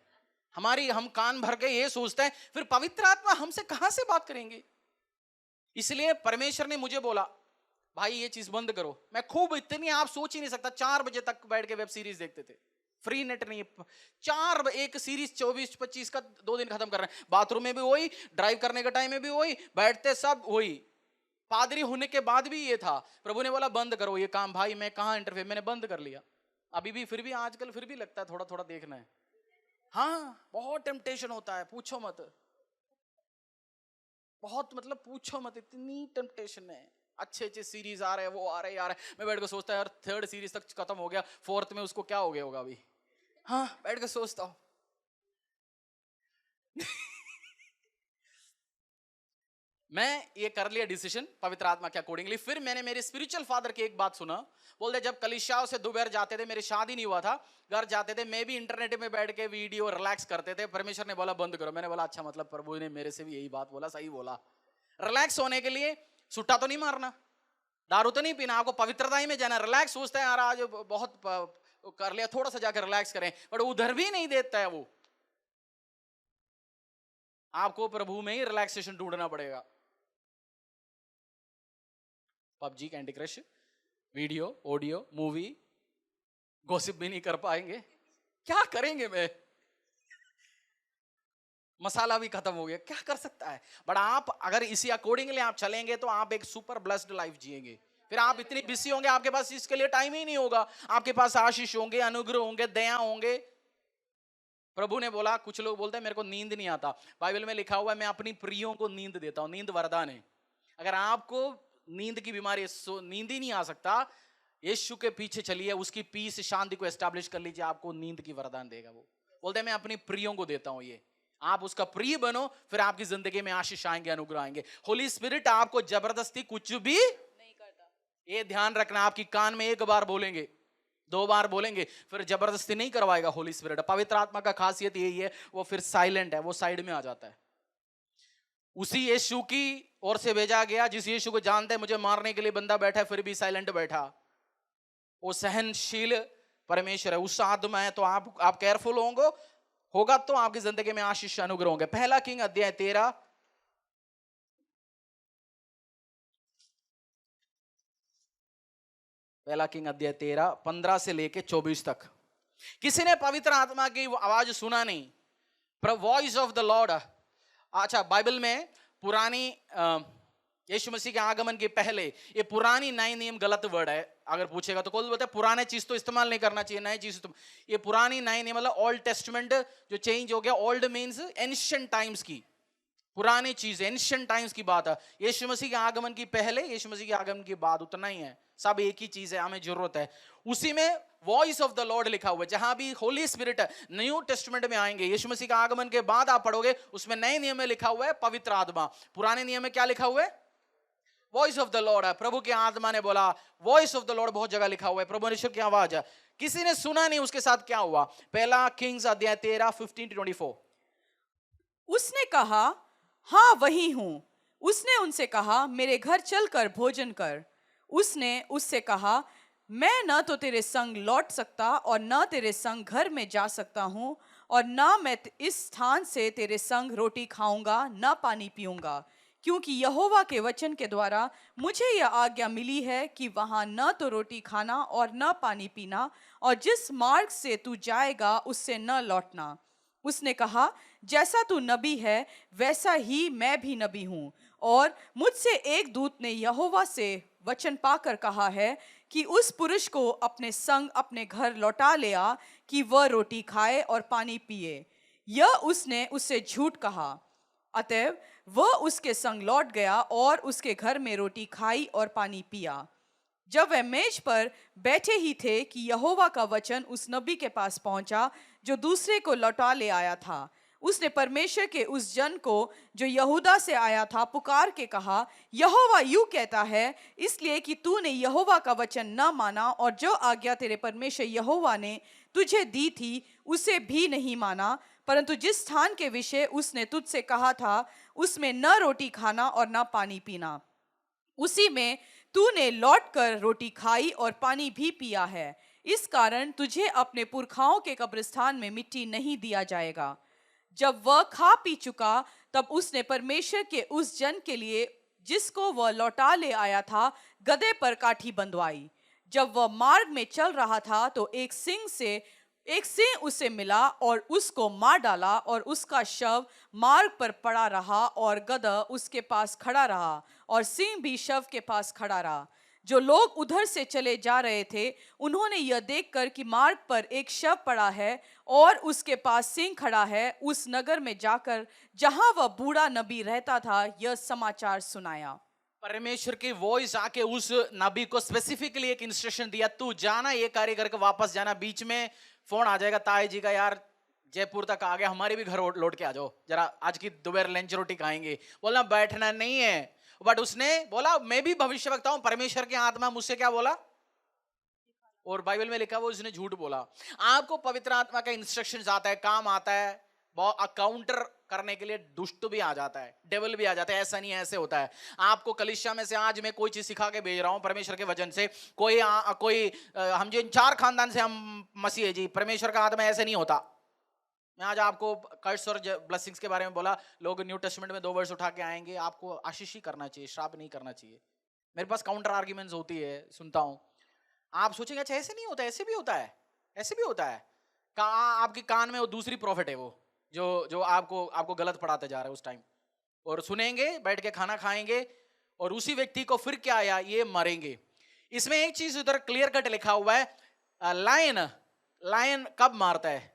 हम कान भर के ये सोचते हैं, फिर पवित्र आत्मा हमसे कहां से बात करेंगे? इसलिए परमेश्वर ने मुझे बोला, भाई ये चीज बंद करो। मैं खूब इतनी, आप सोच ही नहीं सकता, 4 बजे तक बैठ के वेब सीरीज देखते थे। फ्री नेट नहीं, एक सीरीज 24-25 का 2 दिन खत्म कर रहे हैं। बाथरूम में भी वही, ड्राइव करने के टाइम में भी वही, बैठते सब वही। पादरी होने के बाद भी ये था। प्रभु ने बोला बंद करो ये काम। भाई मैं कहां इंटरफेयर, मैंने बंद कर लिया। अभी भी फिर भी आजकल फिर भी लगता है थोड़ा थोड़ा देखना है। हाँ, बहुत टेम्पटेशन होता है, पूछो मत। बहुत मतलब पूछो मत, इतनी टेम्पटेशन है। अच्छे अच्छे सीरीज आ रहे हैं, वो आ रहे हैं। मैं बैठ के सोचता है यार 3rd सीरीज तक खत्म हो गया, 4th में उसको क्या हो गया होगा अभी। हाँ, बैठ के सोचता हूं। मैं ये कर लिया डिसीजन पवित्र आत्मा के अकॉर्डिंगली। फिर मैंने मेरे स्पिरिचुअल फादर की एक बात सुना। बोलते जब कलीसियाओं से दोपहर जाते थे, मेरी शादी नहीं हुआ था, घर जाते थे, मैं भी इंटरनेट में बैठ के वीडियो रिलैक्स करते थे। परमेश्वर ने बोला बंद करो। मैंने बोला अच्छा, मतलब प्रभु ने मेरे से भी यही बात बोला, सही बोला। रिलैक्स होने के लिए सुट्टा तो नहीं मारना, दारू तो नहीं पीना, आपको पवित्रता ही में जाना। रिलैक्स सोचते हैं यार आज बहुत कर लिया, थोड़ा सा जाकर रिलैक्स करें, बट उधर भी नहीं देता है वो। आपको प्रभु में ही रिलैक्सेशन ढूंढना पड़ेगा। PUBG, candy crush, video, audio, movie, gossip भी नहीं कर पाएंगे, क्या करेंगे? मैं मसाला भी खत्म हो गया, क्या कर सकता है? बट आप अगर इसी अकॉर्डिंगली आप चलेंगे तो आप एक सुपर ब्लेस्ड लाइफ जिएंगे। फिर आप इतनी बिजी होंगे, आपके पास इसके लिए टाइम ही नहीं होगा। आपके पास आशीष होंगे, अनुग्रह होंगे, दया होंगे। प्रभु ने बोला, कुछ लोग बोलते हैं मेरे को नींद नहीं आता। बाइबल में लिखा हुआ है मैं अपनी प्रियों को नींद देता हूं। नींद वरदान है। अगर आपको नींद की बीमारी, नींद ही नहीं आ सकता, यीशु के पीछे चलिए, उसकी पीस शांति को एस्टैब्लिश कर लीजिए, आपको नींद की वरदान देगा। वो बोलते हैं मैं अपनी प्रियों को देता हूं ये। आप उसका प्रिय बनो, फिर आपकी जिंदगी में आशीष आएंगे, अनुग्रह आएंगे। होली स्पिरिट आपको जबरदस्ती कुछ भी नहीं करता। ये ध्यान रखना, आपकी कान में 1 बार बोलेंगे, 2 बार बोलेंगे, फिर जबरदस्ती नहीं करवाएगा होली स्पिरिट। पवित्र आत्मा का खासियत यही है, वो फिर साइलेंट है, वो साइड में आ जाता है। उसी यीशु की ओर से भेजा गया, जिस यीशु को जानते हैं मुझे मारने के लिए बंदा बैठा है, फिर भी साइलेंट बैठा। वो सहनशील परमेश्वर है, उस आत्मा है। तो आप केयरफुल होगा तो आपकी जिंदगी में आशीष अनुग्रह होंगे। पहला किंग अध्याय 13 15 से लेके 24 तक। किसी ने पवित्र आत्मा की आवाज सुना नहीं, वॉइस ऑफ द लॉर्ड। अच्छा, बाइबल में पुरानी यीशु मसीह के आगमन के पहले, ये पुरानी नए नियम गलत वर्ड है। अगर पूछेगा तो कोई बोलता है पुराने चीज तो इस्तेमाल नहीं करना चाहिए, नए चीज तो। ये पुरानी नए नियम मतलब ओल्ड टेस्टमेंट जो चेंज हो गया। ओल्ड मींस एंशिएंट टाइम्स की, पुरानी चीज, एंशिएंट टाइम्स की बात है। यीशु मसीह के आगमन की पहले, यीशु मसीह के आगमन के बाद, उतना ही है। सब एक ही चीज है, हमें जरूरत है। उसी में वॉइस ऑफ द लॉर्ड लिखा हुआ है। जहां भी होली स्पिरिट न्यू टेस्टमेंट में आएंगे, यीशु मसीह का आगमन के बाद आप पढ़ोगे, उसमें नए नियम में लिखा हुआ है पवित्र आत्मा। पुराने नियम में क्या लिखा हुआ है? वॉइस ऑफ द लॉर्ड है। प्रभु की आत्मा ने बोला, वॉइस ऑफ द लॉर्ड बहुत जगह लिखा हुआ है, प्रभु परमेश्वर की आवाज है। किसी ने सुना नहीं, उसके साथ क्या हुआ? पहला किंग्स अध्याय 13 15-24। उसने कहा हाँ वही हूं। उसने उनसे कहा मेरे घर चलकर भोजन कर। उसने उससे कहा मैं न तो तेरे संग लौट सकता और न तेरे संग घर में जा सकता हूं, और न मैं इस स्थान से तेरे संग रोटी खाऊंगा न पानी पीऊंगा, क्योंकि यहोवा के वचन के द्वारा मुझे यह आज्ञा मिली है कि वहां न तो रोटी खाना और न पानी पीना, और जिस मार्ग से तू जाएगा उससे न लौटना। उसने कहा जैसा तू नबी है वैसा ही मैं भी नबी हूं, और मुझसे एक दूत ने यहोवा से वचन पाकर कहा है कि उस पुरुष को अपने संग अपने घर लौटा ले आ, कि वह रोटी खाए और पानी पिए। यह उसने उससे झूठ कहा। अतएव वह उसके संग लौट गया और उसके घर में रोटी खाई और पानी पिया। जब वह मेज पर बैठे ही थे कि यहोवा का वचन उस नबी के पास पहुंचा जो दूसरे को लौटा ले आया था। उसने परमेश्वर के उस जन को जो यहूदा से आया था पुकार के कहा, यहोवा यूं कहता है, इसलिए कि तूने यहोवा का वचन न माना और जो आज्ञा तेरे परमेश्वर यहोवा ने तुझे दी थी उसे भी नहीं माना, परंतु जिस स्थान के विषय उसने तुझसे कहा था उसमें न रोटी खाना और न पानी पीना, उसी में तूने लौटकर रोटी खाई और पानी भी पिया है, इस कारण तुझे अपने पुरखाओं के कब्रिस्तान में मिट्टी नहीं दिया जाएगा। जब वह खा पी चुका, तब उसने परमेश्वर के उस जन के लिए जिसको वह लौटा ले आया था, गदहे पर काठी बंधवाई। जब वह मार्ग में चल रहा था तो एक सिंह उसे मिला और उसको मार डाला, और उसका शव मार्ग पर पड़ा रहा और गदहा उसके पास खड़ा रहा और सिंह भी शव के पास खड़ा रहा। जो लोग उधर से चले जा रहे थे, उन्होंने यह देखकर कि मार्ग पर एक शव पड़ा है और उसके पास सिंह खड़ा है, उस नगर में जाकर जहां वह बूढ़ा नबी रहता था, यह समाचार सुनाया। परमेश्वर की वॉइस आके उस नबी को स्पेसिफिकली एक इंस्ट्रक्शन दिया, तू जाना, ये कार्य करके वापस जाना। बीच में फोन आ जाएगा ताई जी का, यार जयपुर तक आ गया, हमारे भी घर लौट के आ जाओ, जरा आज की दोपहर लंच रोटी खाएंगे। बोलना बैठना नहीं है। बट उसने बोला मैं भी भविष्यवक्ता हूं, परमेश्वर की आत्मा मुझसे क्या बोला, और बाइबल में लिखा वो उसने झूठ बोला। आपको पवित्र आत्मा का इंस्ट्रक्शन आता है, काम आता है, काउंटर करने के लिए दुष्ट भी आ जाता है, डेविल भी आ जाता है। ऐसा नहीं है, ऐसे होता है। आपको कलीसिया में से आज मैं कोई चीज सिखा के भेज रहा हूं परमेश्वर के वचन से, कोई हम जो 4 खानदान से हम मसीह है जी, परमेश्वर का आत्मा ऐसे नहीं होता। मैं आज आपको कर्स और ब्लेसिंग्स के बारे में बोला, लोग न्यू टेस्टमेंट में 2 वर्ष उठा के आएंगे, आपको आशीष ही करना चाहिए, श्राप नहीं करना चाहिए। मेरे पास काउंटर आर्ग्यूमेंट्स होती है, सुनता हूं। आप सोचेंगे अच्छा ऐसे नहीं होता, ऐसे भी होता है, ऐसे भी होता है। आपके कान में वो दूसरी प्रॉफिट है, वो जो आपको गलत पढ़ाते जा रहे हैं उस टाइम, और सुनेंगे, बैठ के खाना खाएंगे, और उसी व्यक्ति को फिर क्या आया, ये मरेंगे। इसमें एक चीज उधर क्लियर कट लिखा हुआ है, लायन कब मारता है?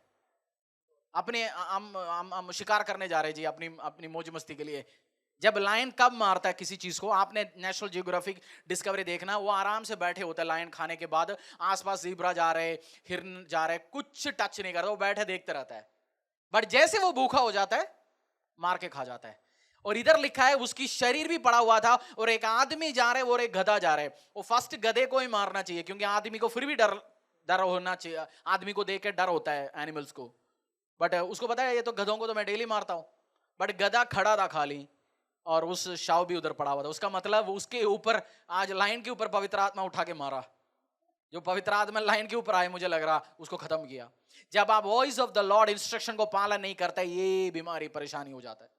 अपने हम शिकार करने जा रहे जी, अपनी मौज मस्ती के लिए। जब लायन कब मारता है किसी चीज को, आपने नेशनल जियोग्राफिक डिस्कवरी देखना, वो आराम से बैठे होते हैं लायन खाने के बाद, आसपास ज़ीब्रा जा रहे, हिरन जा रहे, कुछ टच नहीं करता, वो बैठे देखते रहता है। बट जैसे वो भूखा हो जाता है, मार के खा जाता है। और इधर लिखा है उसकी शरीर भी पड़ा हुआ था, और एक आदमी जा रहे और एक गधा जा रहे। वो फर्स्ट गधे को ही मारना चाहिए, क्योंकि आदमी को फिर भी डर होना चाहिए, आदमी को देख के डर होता है एनिमल्स को। बट उसको पता है ये तो गधों को तो मैं डेली मारता हूं। बट गधा खड़ा था खाली, और उस शव भी उधर पड़ा हुआ था। उसका मतलब उसके ऊपर आज लाइन के ऊपर पवित्र आत्मा उठा के मारा। जो पवित्र आत्मा लाइन के ऊपर आए, मुझे लग रहा उसको खत्म किया। जब आप voice of the Lord instruction को पालन नहीं करते, ये बीमारी परेशानी हो जाता है।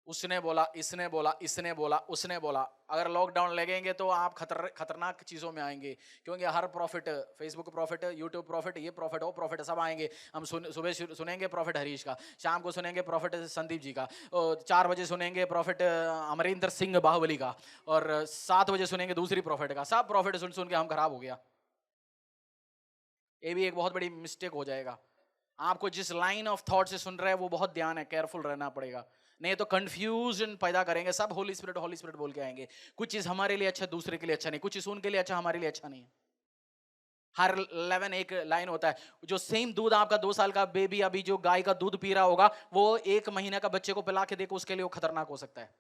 उसने बोला, इसने बोला, इसने बोला, उसने बोला। अगर लॉकडाउन लगेंगे तो आप खतरनाक चीजों में आएंगे, क्योंकि हर profit, Facebook profit, YouTube profit, ये प्रॉफिट, वो प्रॉफिट, सब आएंगे। हम सुबह सुनेंगे प्रॉफिट हरीश का, शाम को सुनेंगे प्रॉफिट संदीप जी का, 4 बजे सुनेंगे प्रॉफिट अमरिंदर सिंह बाहुबली का, और 7 बजे सुनेंगे दूसरी प्रॉफिट का। सब प्रॉफिट सुन सुन के हम खराब हो गया। ये भी एक बहुत बड़ी मिस्टेक हो जाएगा। आपको जिस लाइन ऑफ थॉट से सुन रहे हैं वो बहुत ध्यान है, केयरफुल रहना पड़ेगा, नहीं तो कंफ्यूजन पैदा करेंगे। सब होली स्पिरिट बोल के आएंगे। कुछ चीज हमारे लिए अच्छा, दूसरे के लिए अच्छा नहीं। कुछ चीज उनके लिए अच्छा, हमारे लिए अच्छा नहीं है। हर 11 एक लाइन होता है। जो सेम दूध आपका 2 साल का बेबी अभी जो गाय का दूध पी रहा होगा, वो 1 महीने का बच्चे को पिला के देखो, उसके लिए वो खतरनाक हो सकता है।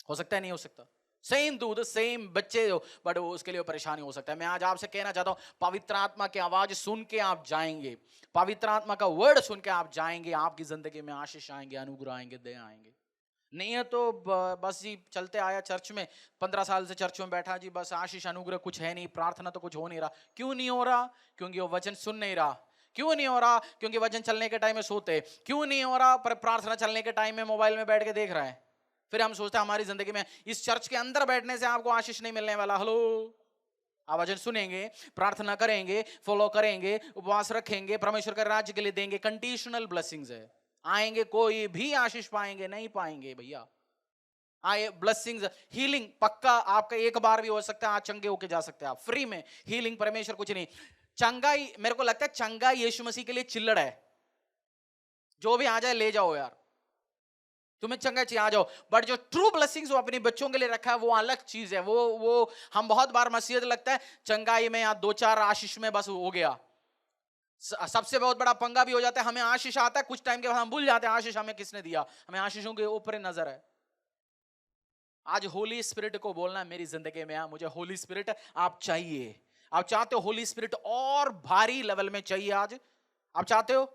हो सकता है, नहीं हो सकता? सेम दूध, सेम बच्चे हो, बट उसके लिए परेशानी हो सकता है। मैं आज आपसे कहना चाहता हूं, पवित्र आत्मा की आवाज सुन के आप जाएंगे, पवित्र आत्मा का वर्ड सुन के आप जाएंगे, आपकी जिंदगी में आशीष आएंगे, अनुग्रह आएंगे, दया आएंगे। नहीं है तो बस जी चलते आया चर्च में, 15 साल से चर्च में बैठा जी, बस आशीष अनुग्रह कुछ है नहीं, प्रार्थना तो कुछ हो नहीं रहा। क्यों नहीं हो रहा? क्योंकि वो वचन सुन नहीं रहा। क्यों नहीं हो रहा? क्योंकि वचन चलने के टाइम में सोते। क्यों नहीं हो रहा? पर प्रार्थना चलने के टाइम में मोबाइल में बैठ के देख रहा है। फिर हम सोचते हैं हमारी जिंदगी में इस चर्च के अंदर बैठने से आपको आशीष नहीं मिलने वाला। हेलो, आप वचन सुनेंगे, प्रार्थना करेंगे, फॉलो करेंगे, उपवास रखेंगे, परमेश्वर के राज्य के लिए देंगे, कंडीशनल ब्लेसिंग्स है। आएंगे, कोई भी आशीष पाएंगे नहीं पाएंगे भैया। आए ब्लेसिंग्स, हीलिंग पक्का आपका एक बार भी हो सकता है, आज चंगे होके जा सकते हैं आप फ्री में। हीलिंग परमेश्वर कुछ नहीं। चंगाई, मेरे को लगता है चंगाई यीशु मसीह के लिए चिल्लड़ है। जो भी आ जाए ले जाओ यार, तुम्हें चंगा चाहिए आ जाओ। बट जो ट्रू ब्लेसिंग्स वो अपने बच्चों के लिए रखा है, वो अलग चीज है। वो हम बहुत बार मसीहत लगता है चंगाई में या 2-4 आशीष में बस हो गया। सबसे बहुत बड़ा पंगा भी हो जाता है, हमें आशीष आता है, कुछ टाइम के बाद हम भूल जाते हैं आशीष हमें किसने दिया। हमें आशीषों के ऊपर नजर है। आज होली स्पिरिट को बोलना है मेरी जिंदगी में, मुझे होली स्पिरिट आप चाहिए। आप चाहते हो होली स्पिरिट और भारी लेवल में चाहिए? आज आप चाहते हो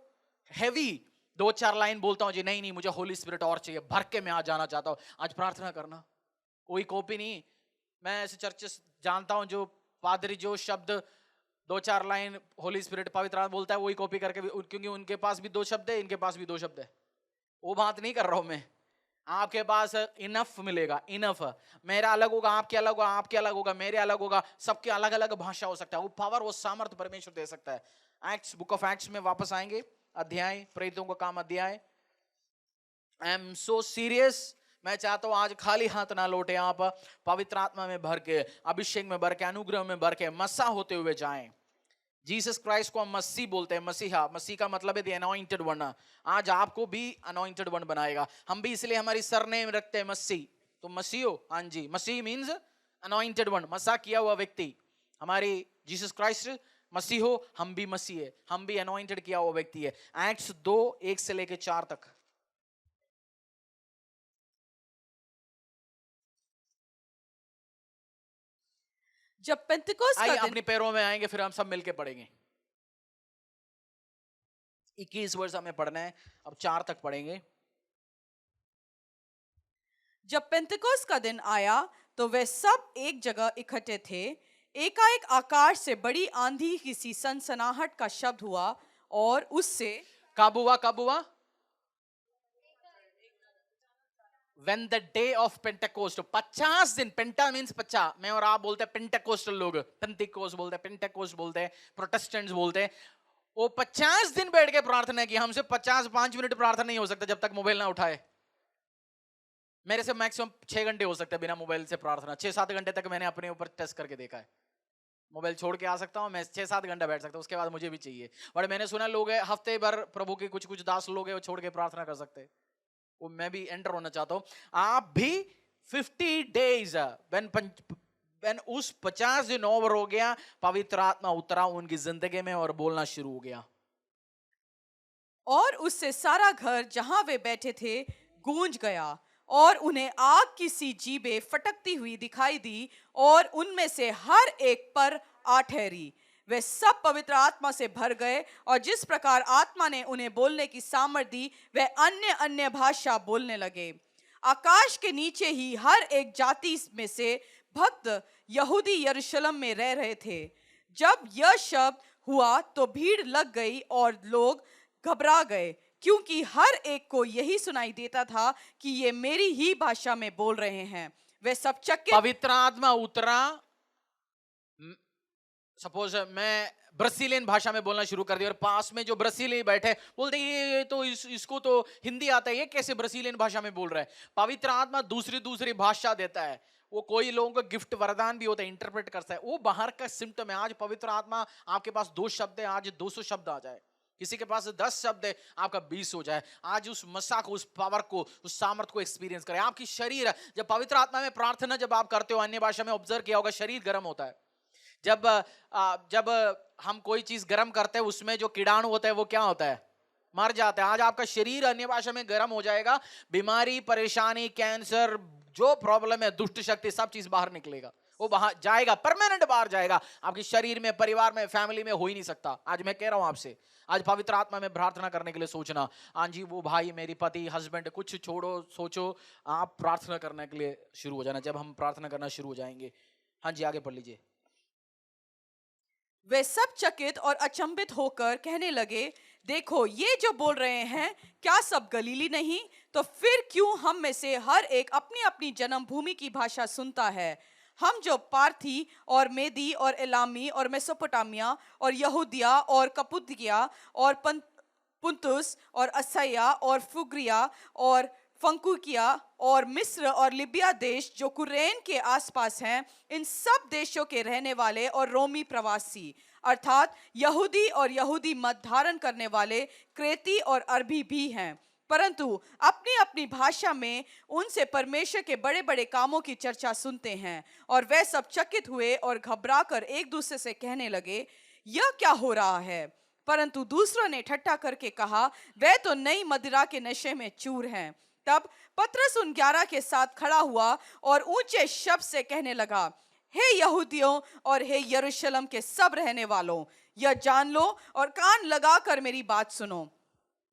हैवी 2-4 लाइन बोलता हूं जी, नहीं मुझे होली स्पिरिट और चाहिए, भर के मैं आज जाना चाहता हूं। आज प्रार्थना करना, कोई कॉपी नहीं। मैं ऐसे चर्चेस जानता हूं जो पादरी जो शब्द 2-4 लाइन होली स्पिरिट पवित्र आत्मा बोलता है वही कॉपी करके क्योंकि उनके पास भी 2 शब्द है, इनके पास भी 2 शब्द है। वो बात नहीं कर रहा हूं मैं। आपके पास इनफ मिलेगा, इनफ। मेरा अलग होगा, आपके अलग होगा, आपके अलग होगा, मेरे अलग होगा, सबके अलग अलग भाषा हो सकता है। वो पावर, वो सामर्थ परमेश्वर दे सकता है। एक्ट्स, बुक ऑफ एक्ट्स में वापस आएंगे, अध्याय, प्रेरितों का काम अध्याय। I am so serious. मैं चाहता हूं आज खाली हाथ ना लौटे आप, पवित्र आत्मा में भर के, अभिषेक में भर के, अनुग्रह में भर के, मसा होते हुए जाएं। जीसस क्राइस्ट को हम मसीह बोलते हैं, मसीहा। मसीह का मतलब है द अनॉइंटेड वन। आज आपको भी अनॉइंटेड वन बनाएगा। हम भी इसलिए हमारी सरनेम रखते हैं मसीह। तो मसीह हो, हाँ जी, मसीह मींस अनॉइंटेड वन, मसा किया हुआ व्यक्ति। हमारी जीसस क्राइस्ट मसीह हो, हम भी मसीह है, हम भी अनॉइंटेड किया हुआ व्यक्ति है। एक्ट्स 2:1 से लेके 4 तक। जब पेंतिकोस्त आइए का दिन अपने पैरों में आएंगे, फिर हम सब मिलके पढ़ेंगे। 21 वर्ष हमें पढ़ना है, अब 4 तक पढ़ेंगे। जब पेंतिकोस्त का दिन आया तो वे सब एक जगह इकट्ठे थे। एकाएक आकाश से बड़ी आंधी की सी सनसनाहट का शब्द हुआ और उससे कब हुआ? कब हुआ? When the day of Pentecost, 50 दिन, पेंटा मीन्स 50, मैं और आप बोलते हैं पेंटेकोस्टल लोग, पेंटिकोस्ट बोलते हैं, पेंटेकोस्ट बोलते हैं, प्रोटेस्टेंट्स बोलते हैं। वो 50 दिन बैठ के प्रार्थना की। हमसे 5 मिनट प्रार्थना नहीं हो सकता जब तक मोबाइल ना उठाए। मेरे से मैक्सिमम 6 घंटे हो सकते हैं बिना मोबाइल से प्रार्थना। 6-7 घंटे तक मैंने अपने ऊपर टेस्ट करके देखा है। मोबाइल छोड़ के आ सकता हूँ मैं, 6-7 घंटा बैठ सकता हूँ, उसके बाद मुझे भी चाहिए। और मैंने सुना लोग है हफ्ते भर, प्रभु के कुछ दास लोग है वो छोड़ के प्रार्थना कर सकते हैं। वो मैं भी एंटर होना चाहता हूं। आप भी 50 डेज when उस 50 दिन ओवर हो गया, पवित्र आत्मा उतरा उनकी जिंदगी में और बोलना शुरू हो गया। और उससे सारा घर जहां वे बैठे थे गूंज गया और उन्हें आग की सी जीभें फटकती हुई दिखाई दी और उनमें से हर एक पर आ ठहरी। वे सब पवित्र आत्मा से भर गए और जिस प्रकार आत्मा ने उन्हें बोलने की सामर्थ दी वे अन्य अन्य भाषा बोलने लगे। आकाश के नीचे ही हर एक जाति में से भक्त यहूदी यरूशलेम में रह रहे थे। जब यह शब्द हुआ तो भीड़ लग गई और लोग घबरा गए, क्योंकि हर एक को यही सुनाई देता था कि ये मेरी ही भाषा में बोल रहे हैं। वे सब चकित। पवित्र आत्मा उतरा। सपोज मैं ब्राजीलियन भाषा में बोलना शुरू कर दिया और पास में जो ब्राजीली बैठे बोलते ये तो इसको तो हिंदी आता है, ये कैसे ब्राजीलियन भाषा में बोल रहा है। पवित्र आत्मा दूसरी भाषा देता है। वो कोई लोगों को गिफ्ट वरदान भी होता है, इंटरप्रेट करता है। वो बाहर का सिम्टम है। आज पवित्र आत्मा आपके पास 2 शब्द है, आज 200 शब्द आ जाए। किसी के पास 10 शब्द है, आपका 20 हो जाए। आज उस मसा को, उस पावर को, उस सामर्थ को एक्सपीरियंस करें। आपकी शरीर, जब पवित्र आत्मा में प्रार्थना जब आप करते हो, अन्य भाषा में ऑब्जर्व किया होगा, शरीर गर्म होता है। जब हम कोई चीज गर्म करते हैं उसमें जो कीटाणु होता है वो क्या होता है? मर जाता है। आज आपका शरीर अन्य भाषा में गर्म हो जाएगा। बीमारी, परेशानी, कैंसर, जो प्रॉब्लम है, दुष्ट शक्ति, सब चीज बाहर निकलेगा। वो बाहर जाएगा, परमानेंट बाहर जाएगा। आपके शरीर में, परिवार में, फैमिली में हो ही नहीं सकता। आज मैं कह रहा हूं आपसे, आज पवित्र आत्मा में प्रार्थना करने के लिए सोचना। हाँ जी, वो भाई, मेरी पति, हस्बैंड, कुछ छोड़ो, सोचो, आप प्रार्थना करने के लिए शुरू हो जाना। जब हम प्रार्थना करना शुरू हो जाएंगे, हाँ जी आगे पढ़ लीजिए। वे सब चकित और अचंभित होकर कहने लगे, देखो ये जो बोल रहे हैं क्या सब गलीली नहीं? तो फिर क्यों हम में से हर एक अपनी अपनी जन्मभूमि की भाषा सुनता है? हम जो पार्थी और मेदी और एलामी और मेसोपोटामिया और यहूदिया और कपुदिया और पुंतुस और असैया और फुग्रिया और फंकुकिया और मिस्र और लिबिया देश जो कुरेन के आसपास हैं, इन सब देशों के रहने वाले और रोमी प्रवासी अर्थात यहूदी और यहूदी मत धारण करने वाले क्रेती और अरबी भी हैं, परंतु अपनी अपनी भाषा में उनसे परमेश्वर के बड़े बड़े कामों की चर्चा सुनते हैं। और वे सब चकित हुए और घबराकर एक दूसरे से कहने लगे, यह क्या हो रहा है? परंतु दूसरों ने ठट्ठा करके कहा, वे तो नई मदिरा के नशे में चूर हैं। तब पतरस उन 11 के साथ खड़ा हुआ और ऊंचे शब्द से कहने लगा, हे यहूदियों और हे यरूशलेम के सब रहने वालों, यह जान लो और कान लगाकर मेरी बात सुनो।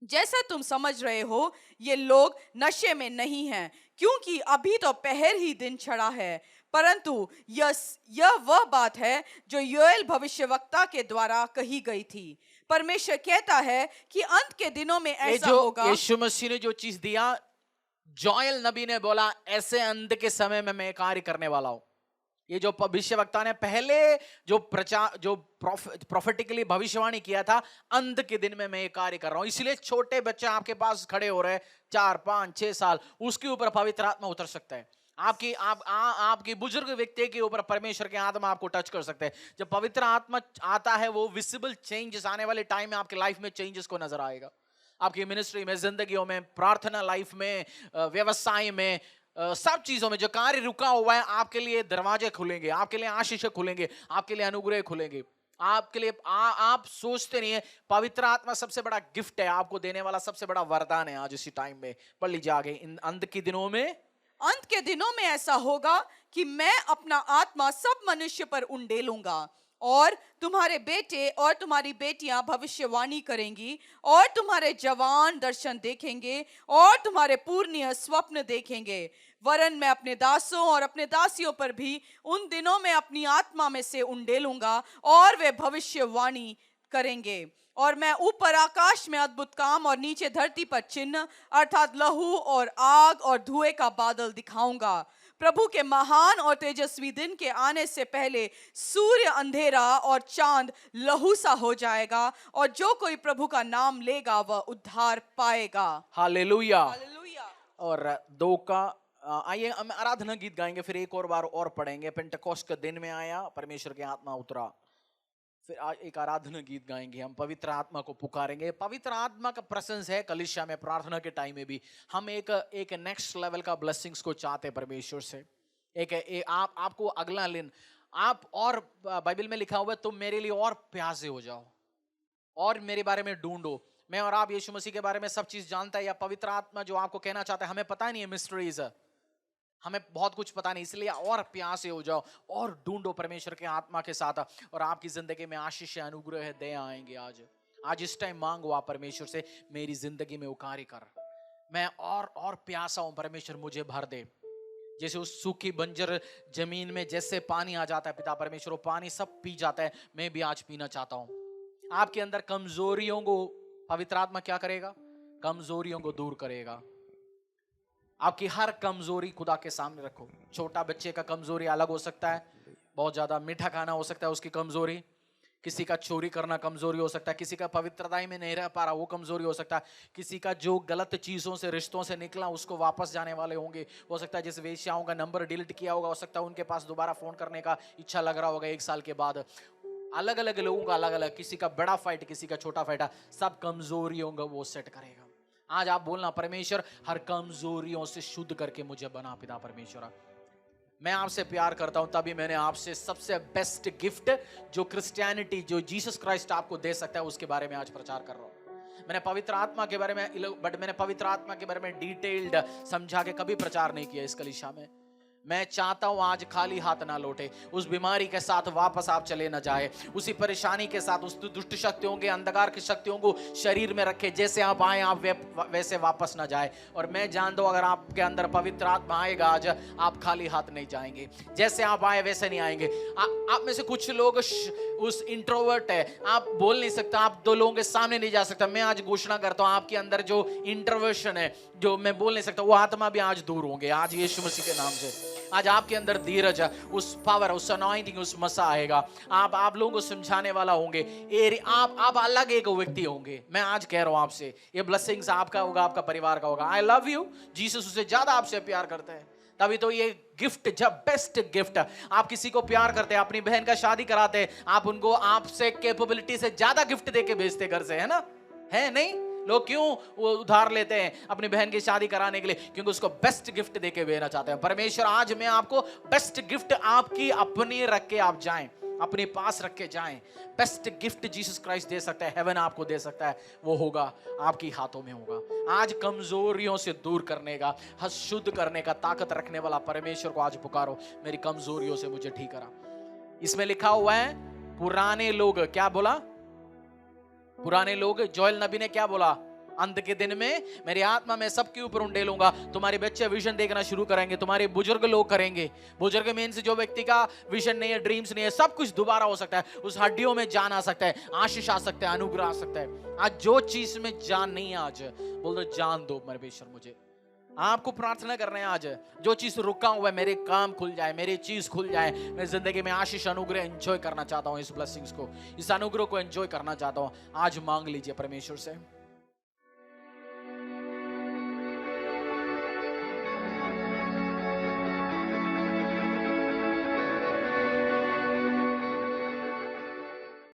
जैसा तुम समझ रहे हो ये लोग नशे में नहीं हैं, क्योंकि अभी तो पहर ही दिन चढ़ा है, परंतु यह वह बात है जो योएल भविष्यवक्ता के द्वारा कही गई थी। परमेश्वर कहता है कि अंत के दिनों में ये ऐसा जो होगा। यीशु मसीह ने जो चीज दिया, जोएल नबी ने बोला ऐसे अंत के समय में मैं कार्य करने वाला हूं। ये जो भविष्यवक्ता ने पहले जो प्रचार जो प्रोफेटिकली भविष्यवाणी किया था, अंत के दिन में मैं ये कार्य कर रहा हूं। इसलिए छोटे बच्चे आपके पास खड़े हो रहे हैं 4 5 6 साल, उसके ऊपर पवित्र आत्मा उतर सकता है। आपकी बुजुर्ग व्यक्ति के ऊपर परमेश्वर के आत्मा आपको टच कर सकते हैं। जब पवित्र आत्मा आता है, वो विजिबल चेंजेस आने वाले टाइम में आपकी लाइफ में चेंजेस को नजर आएगा। आपकी मिनिस्ट्री में, जिंदगियों में, प्रार्थना लाइफ में, व्यवसाय में, सब चीजों में जो कार्य रुका हुआ है, आपके लिए दरवाजे खुलेंगे, आपके लिए आशीष खुलेंगे, आपके लिए अनुग्रह खुलेंगे। आपके लिए आप सोचते नहीं है, पवित्र आत्मा सबसे बड़ा गिफ्ट है, आपको देने वाला सबसे बड़ा वरदान है। आज इसी टाइम में पढ़ लीजिए आगे, इन अंत के दिनों में, अंत के दिनों में ऐसा होगा कि मैं अपना आत्मा सब मनुष्य पर उंडेलूंगा, और तुम्हारे बेटे और तुम्हारी बेटियां भविष्यवाणी करेंगी, और तुम्हारे जवान दर्शन देखेंगे, और तुम्हारे पूर्णिय स्वप्न देखेंगे। वरन मैं अपने दासों और अपने दासियों पर भी उन दिनों में अपनी आत्मा में से उंडेलूंगा, और वे भविष्यवाणी करेंगे। और मैं ऊपर आकाश में अद्भुत काम और नीचे धरती पर चिन्ह अर्थात लहू और आग और धुएं का बादल दिखाऊंगा। प्रभु के महान और तेजस्वी दिन के आने से पहले सूर्य अंधेरा और चांद लहू सा हो जाएगा, और जो कोई प्रभु का नाम लेगा वह उद्धार पाएगा। हालेलुया। हालेलुया। और 2 का आइए हम आराधना गीत गाएंगे, फिर एक और बार और पढ़ेंगे। पेंटेकोस्ट का दिन में आया, परमेश्वर की आत्मा उतरा। फिर आज एक आराधना गीत गाएंगे, हम पवित्र आत्मा को पुकारेंगे। पवित्र आत्मा का प्रेजेंस है कलीसिया में, प्रार्थना के टाइम में भी। हम एक नेक्स्ट लेवल का ब्लेसिंग्स को चाहते हैं परमेश्वर से। आपको अगला लेन आप, और बाइबल में लिखा हुआ है, तुम मेरे लिए और प्यासे हो जाओ और मेरे बारे में ढूंढो। मैं और आप यीशु मसीह के बारे में सब चीज जानता है, या पवित्र आत्मा जो आपको कहना चाहता है, हमें पता नहीं है, मिस्ट्रीज है, हमें बहुत कुछ पता नहीं, इसलिए और प्यासे हो जाओ और ढूंढो परमेश्वर के आत्मा के साथ, और आपकी जिंदगी में आशीष, अनुग्रह, दया आएंगे। आज इस टाइम मांगो आप परमेश्वर से, मेरी जिंदगी में वो कार्य कर, मैं और प्यासा हूं, परमेश्वर मुझे भर दे। जैसे उस सूखी बंजर जमीन में जैसे पानी आ जाता है, पिता परमेश्वर वो पानी सब पी जाता है, मैं भी आज पीना चाहता हूं। आपके अंदर कमजोरियों को पवित्र आत्मा क्या करेगा? कमजोरियों को दूर करेगा। आपकी हर कमजोरी खुदा के सामने रखो। छोटा बच्चे का कमजोरी अलग हो सकता है, बहुत ज्यादा मीठा खाना हो सकता है उसकी कमजोरी, किसी का चोरी करना कमजोरी हो सकता है, किसी का पवित्रता में नहीं रह पा रहा वो कमजोरी हो सकता है, किसी का जो गलत चीजों से, रिश्तों से निकला उसको वापस जाने वाले होंगे, हो सकता है जिस वेश्याओं का नंबर डिलीट किया होगा, हो सकता है उनके पास दोबारा फोन करने का इच्छा लग रहा होगा 1 साल के बाद। अलग अलग लोगों का अलग अलग, किसी का बड़ा फाइट, किसी का छोटा फाइट, सब कमजोरियों का वो सेट करेगा। आज आप बोलना, परमेश्वर हर कमजोरियों से शुद्ध करके मुझे बना पिता परमेश्वर। मैं आपसे प्यार करता हूं, तभी मैंने आपसे सबसे बेस्ट गिफ्ट जो क्रिश्चियनिटी, जो जीसस क्राइस्ट आपको दे सकता है, उसके बारे में आज प्रचार कर रहा हूं। मैंने पवित्र आत्मा के बारे में, बट मैंने पवित्र आत्मा के बारे में डिटेल्ड समझा के कभी प्रचार नहीं किया इस कलीसिया में। मैं चाहता हूं आज खाली हाथ ना लौटे, उस बीमारी के साथ वापस आप चले ना जाए, उसी परेशानी के साथ, उस दुष्ट शक्तियों के, अंधकार की शक्तियों को शरीर में रखे, जैसे आप आए आप वैसे वापस ना जाए। और मैं जानता हूं अगर आपके अंदर पवित्र आत्मा आएगा आज, आप खाली हाथ नहीं जाएंगे, जैसे आप आए वैसे नहीं आएंगे। आप में से कुछ लोग उस इंट्रोवर्ट है, आप बोल नहीं सकता, आप 2 लोगों के सामने नहीं जा सकता। मैं आज घोषणा करता हूं आपके अंदर जो इंट्रोवर्शन है, जो मैं बोल नहीं सकता, वो आत्मा भी आज दूर होंगे आज यीशु मसीह के नाम से। आज आपके अंदर धीरज, उस पावर, उस अनॉइंटिंग, उस मसा आएगा। आप लोगों को समझाने वाला होंगे, आप अलग एक व्यक्ति होंगे। मैं आज कह रहा हूं आपसे, ये ब्लेसिंग्स आपका होगा, आपका परिवार का होगा। आई लव यू, जीसस उससे ज्यादा आपसे प्यार करते हैं, तभी तो ये गिफ्ट, जब बेस्ट गिफ्ट। आप किसी को प्यार करते हैं, अपनी बहन का शादी कराते हैं, आप उनको आपसे कैपेबिलिटी से ज्यादा गिफ्ट देके भेजते घर से, है ना? है नहीं? लोग क्यों वो उधार लेते हैं अपनी बहन की शादी कराने के लिए? क्योंकि उसको बेस्ट गिफ्ट देके भेजना चाहते हैं। परमेश्वर आज मैं आपको बेस्ट गिफ्ट आपकी अपनी रख के आप जाएं, अपने पास रख के जाएं। बेस्ट गिफ्ट जीसस क्राइस्ट दे सकता है, हेवन आपको दे सकता है, वो होगा आपकी हाथों में होगा। आज कमजोरियों से दूर करने का, शुद्ध करने का ताकत रखने वाला परमेश्वर को आज पुकारो, मेरी कमजोरियों से मुझे ठीक करा। इसमें लिखा हुआ है, पुराने लोग क्या बोला? पुराने लोग, जोएल नबी ने क्या बोला? अंत के दिन में मेरी आत्मा मैं सबके ऊपर उंडेलूंगा। तुम्हारे बच्चे विजन देखना शुरू करेंगे, तुम्हारे बुजुर्ग लोग करेंगे। बुजुर्ग मीन्स जो व्यक्ति का विजन नहीं है, ड्रीम्स नहीं है, सब कुछ दोबारा हो सकता है। उस हड्डियों में जान आ सकता है, आशीष आ सकता है, अनुग्रह आ सकता है। आज जो चीज में जान नहीं है, आज बोल दो जान दो परमेश्वर मुझे। आपको प्रार्थना करना है आज, जो चीज रुका हुआ है मेरे काम खुल जाए, मेरी चीज खुल जाए। मैं जिंदगी में आशीष अनुग्रह एंजॉय करना चाहता हूँ, इस ब्लेसिंग्स को, इस अनुग्रह को एंजॉय करना चाहता हूँ। आज मांग लीजिए परमेश्वर से।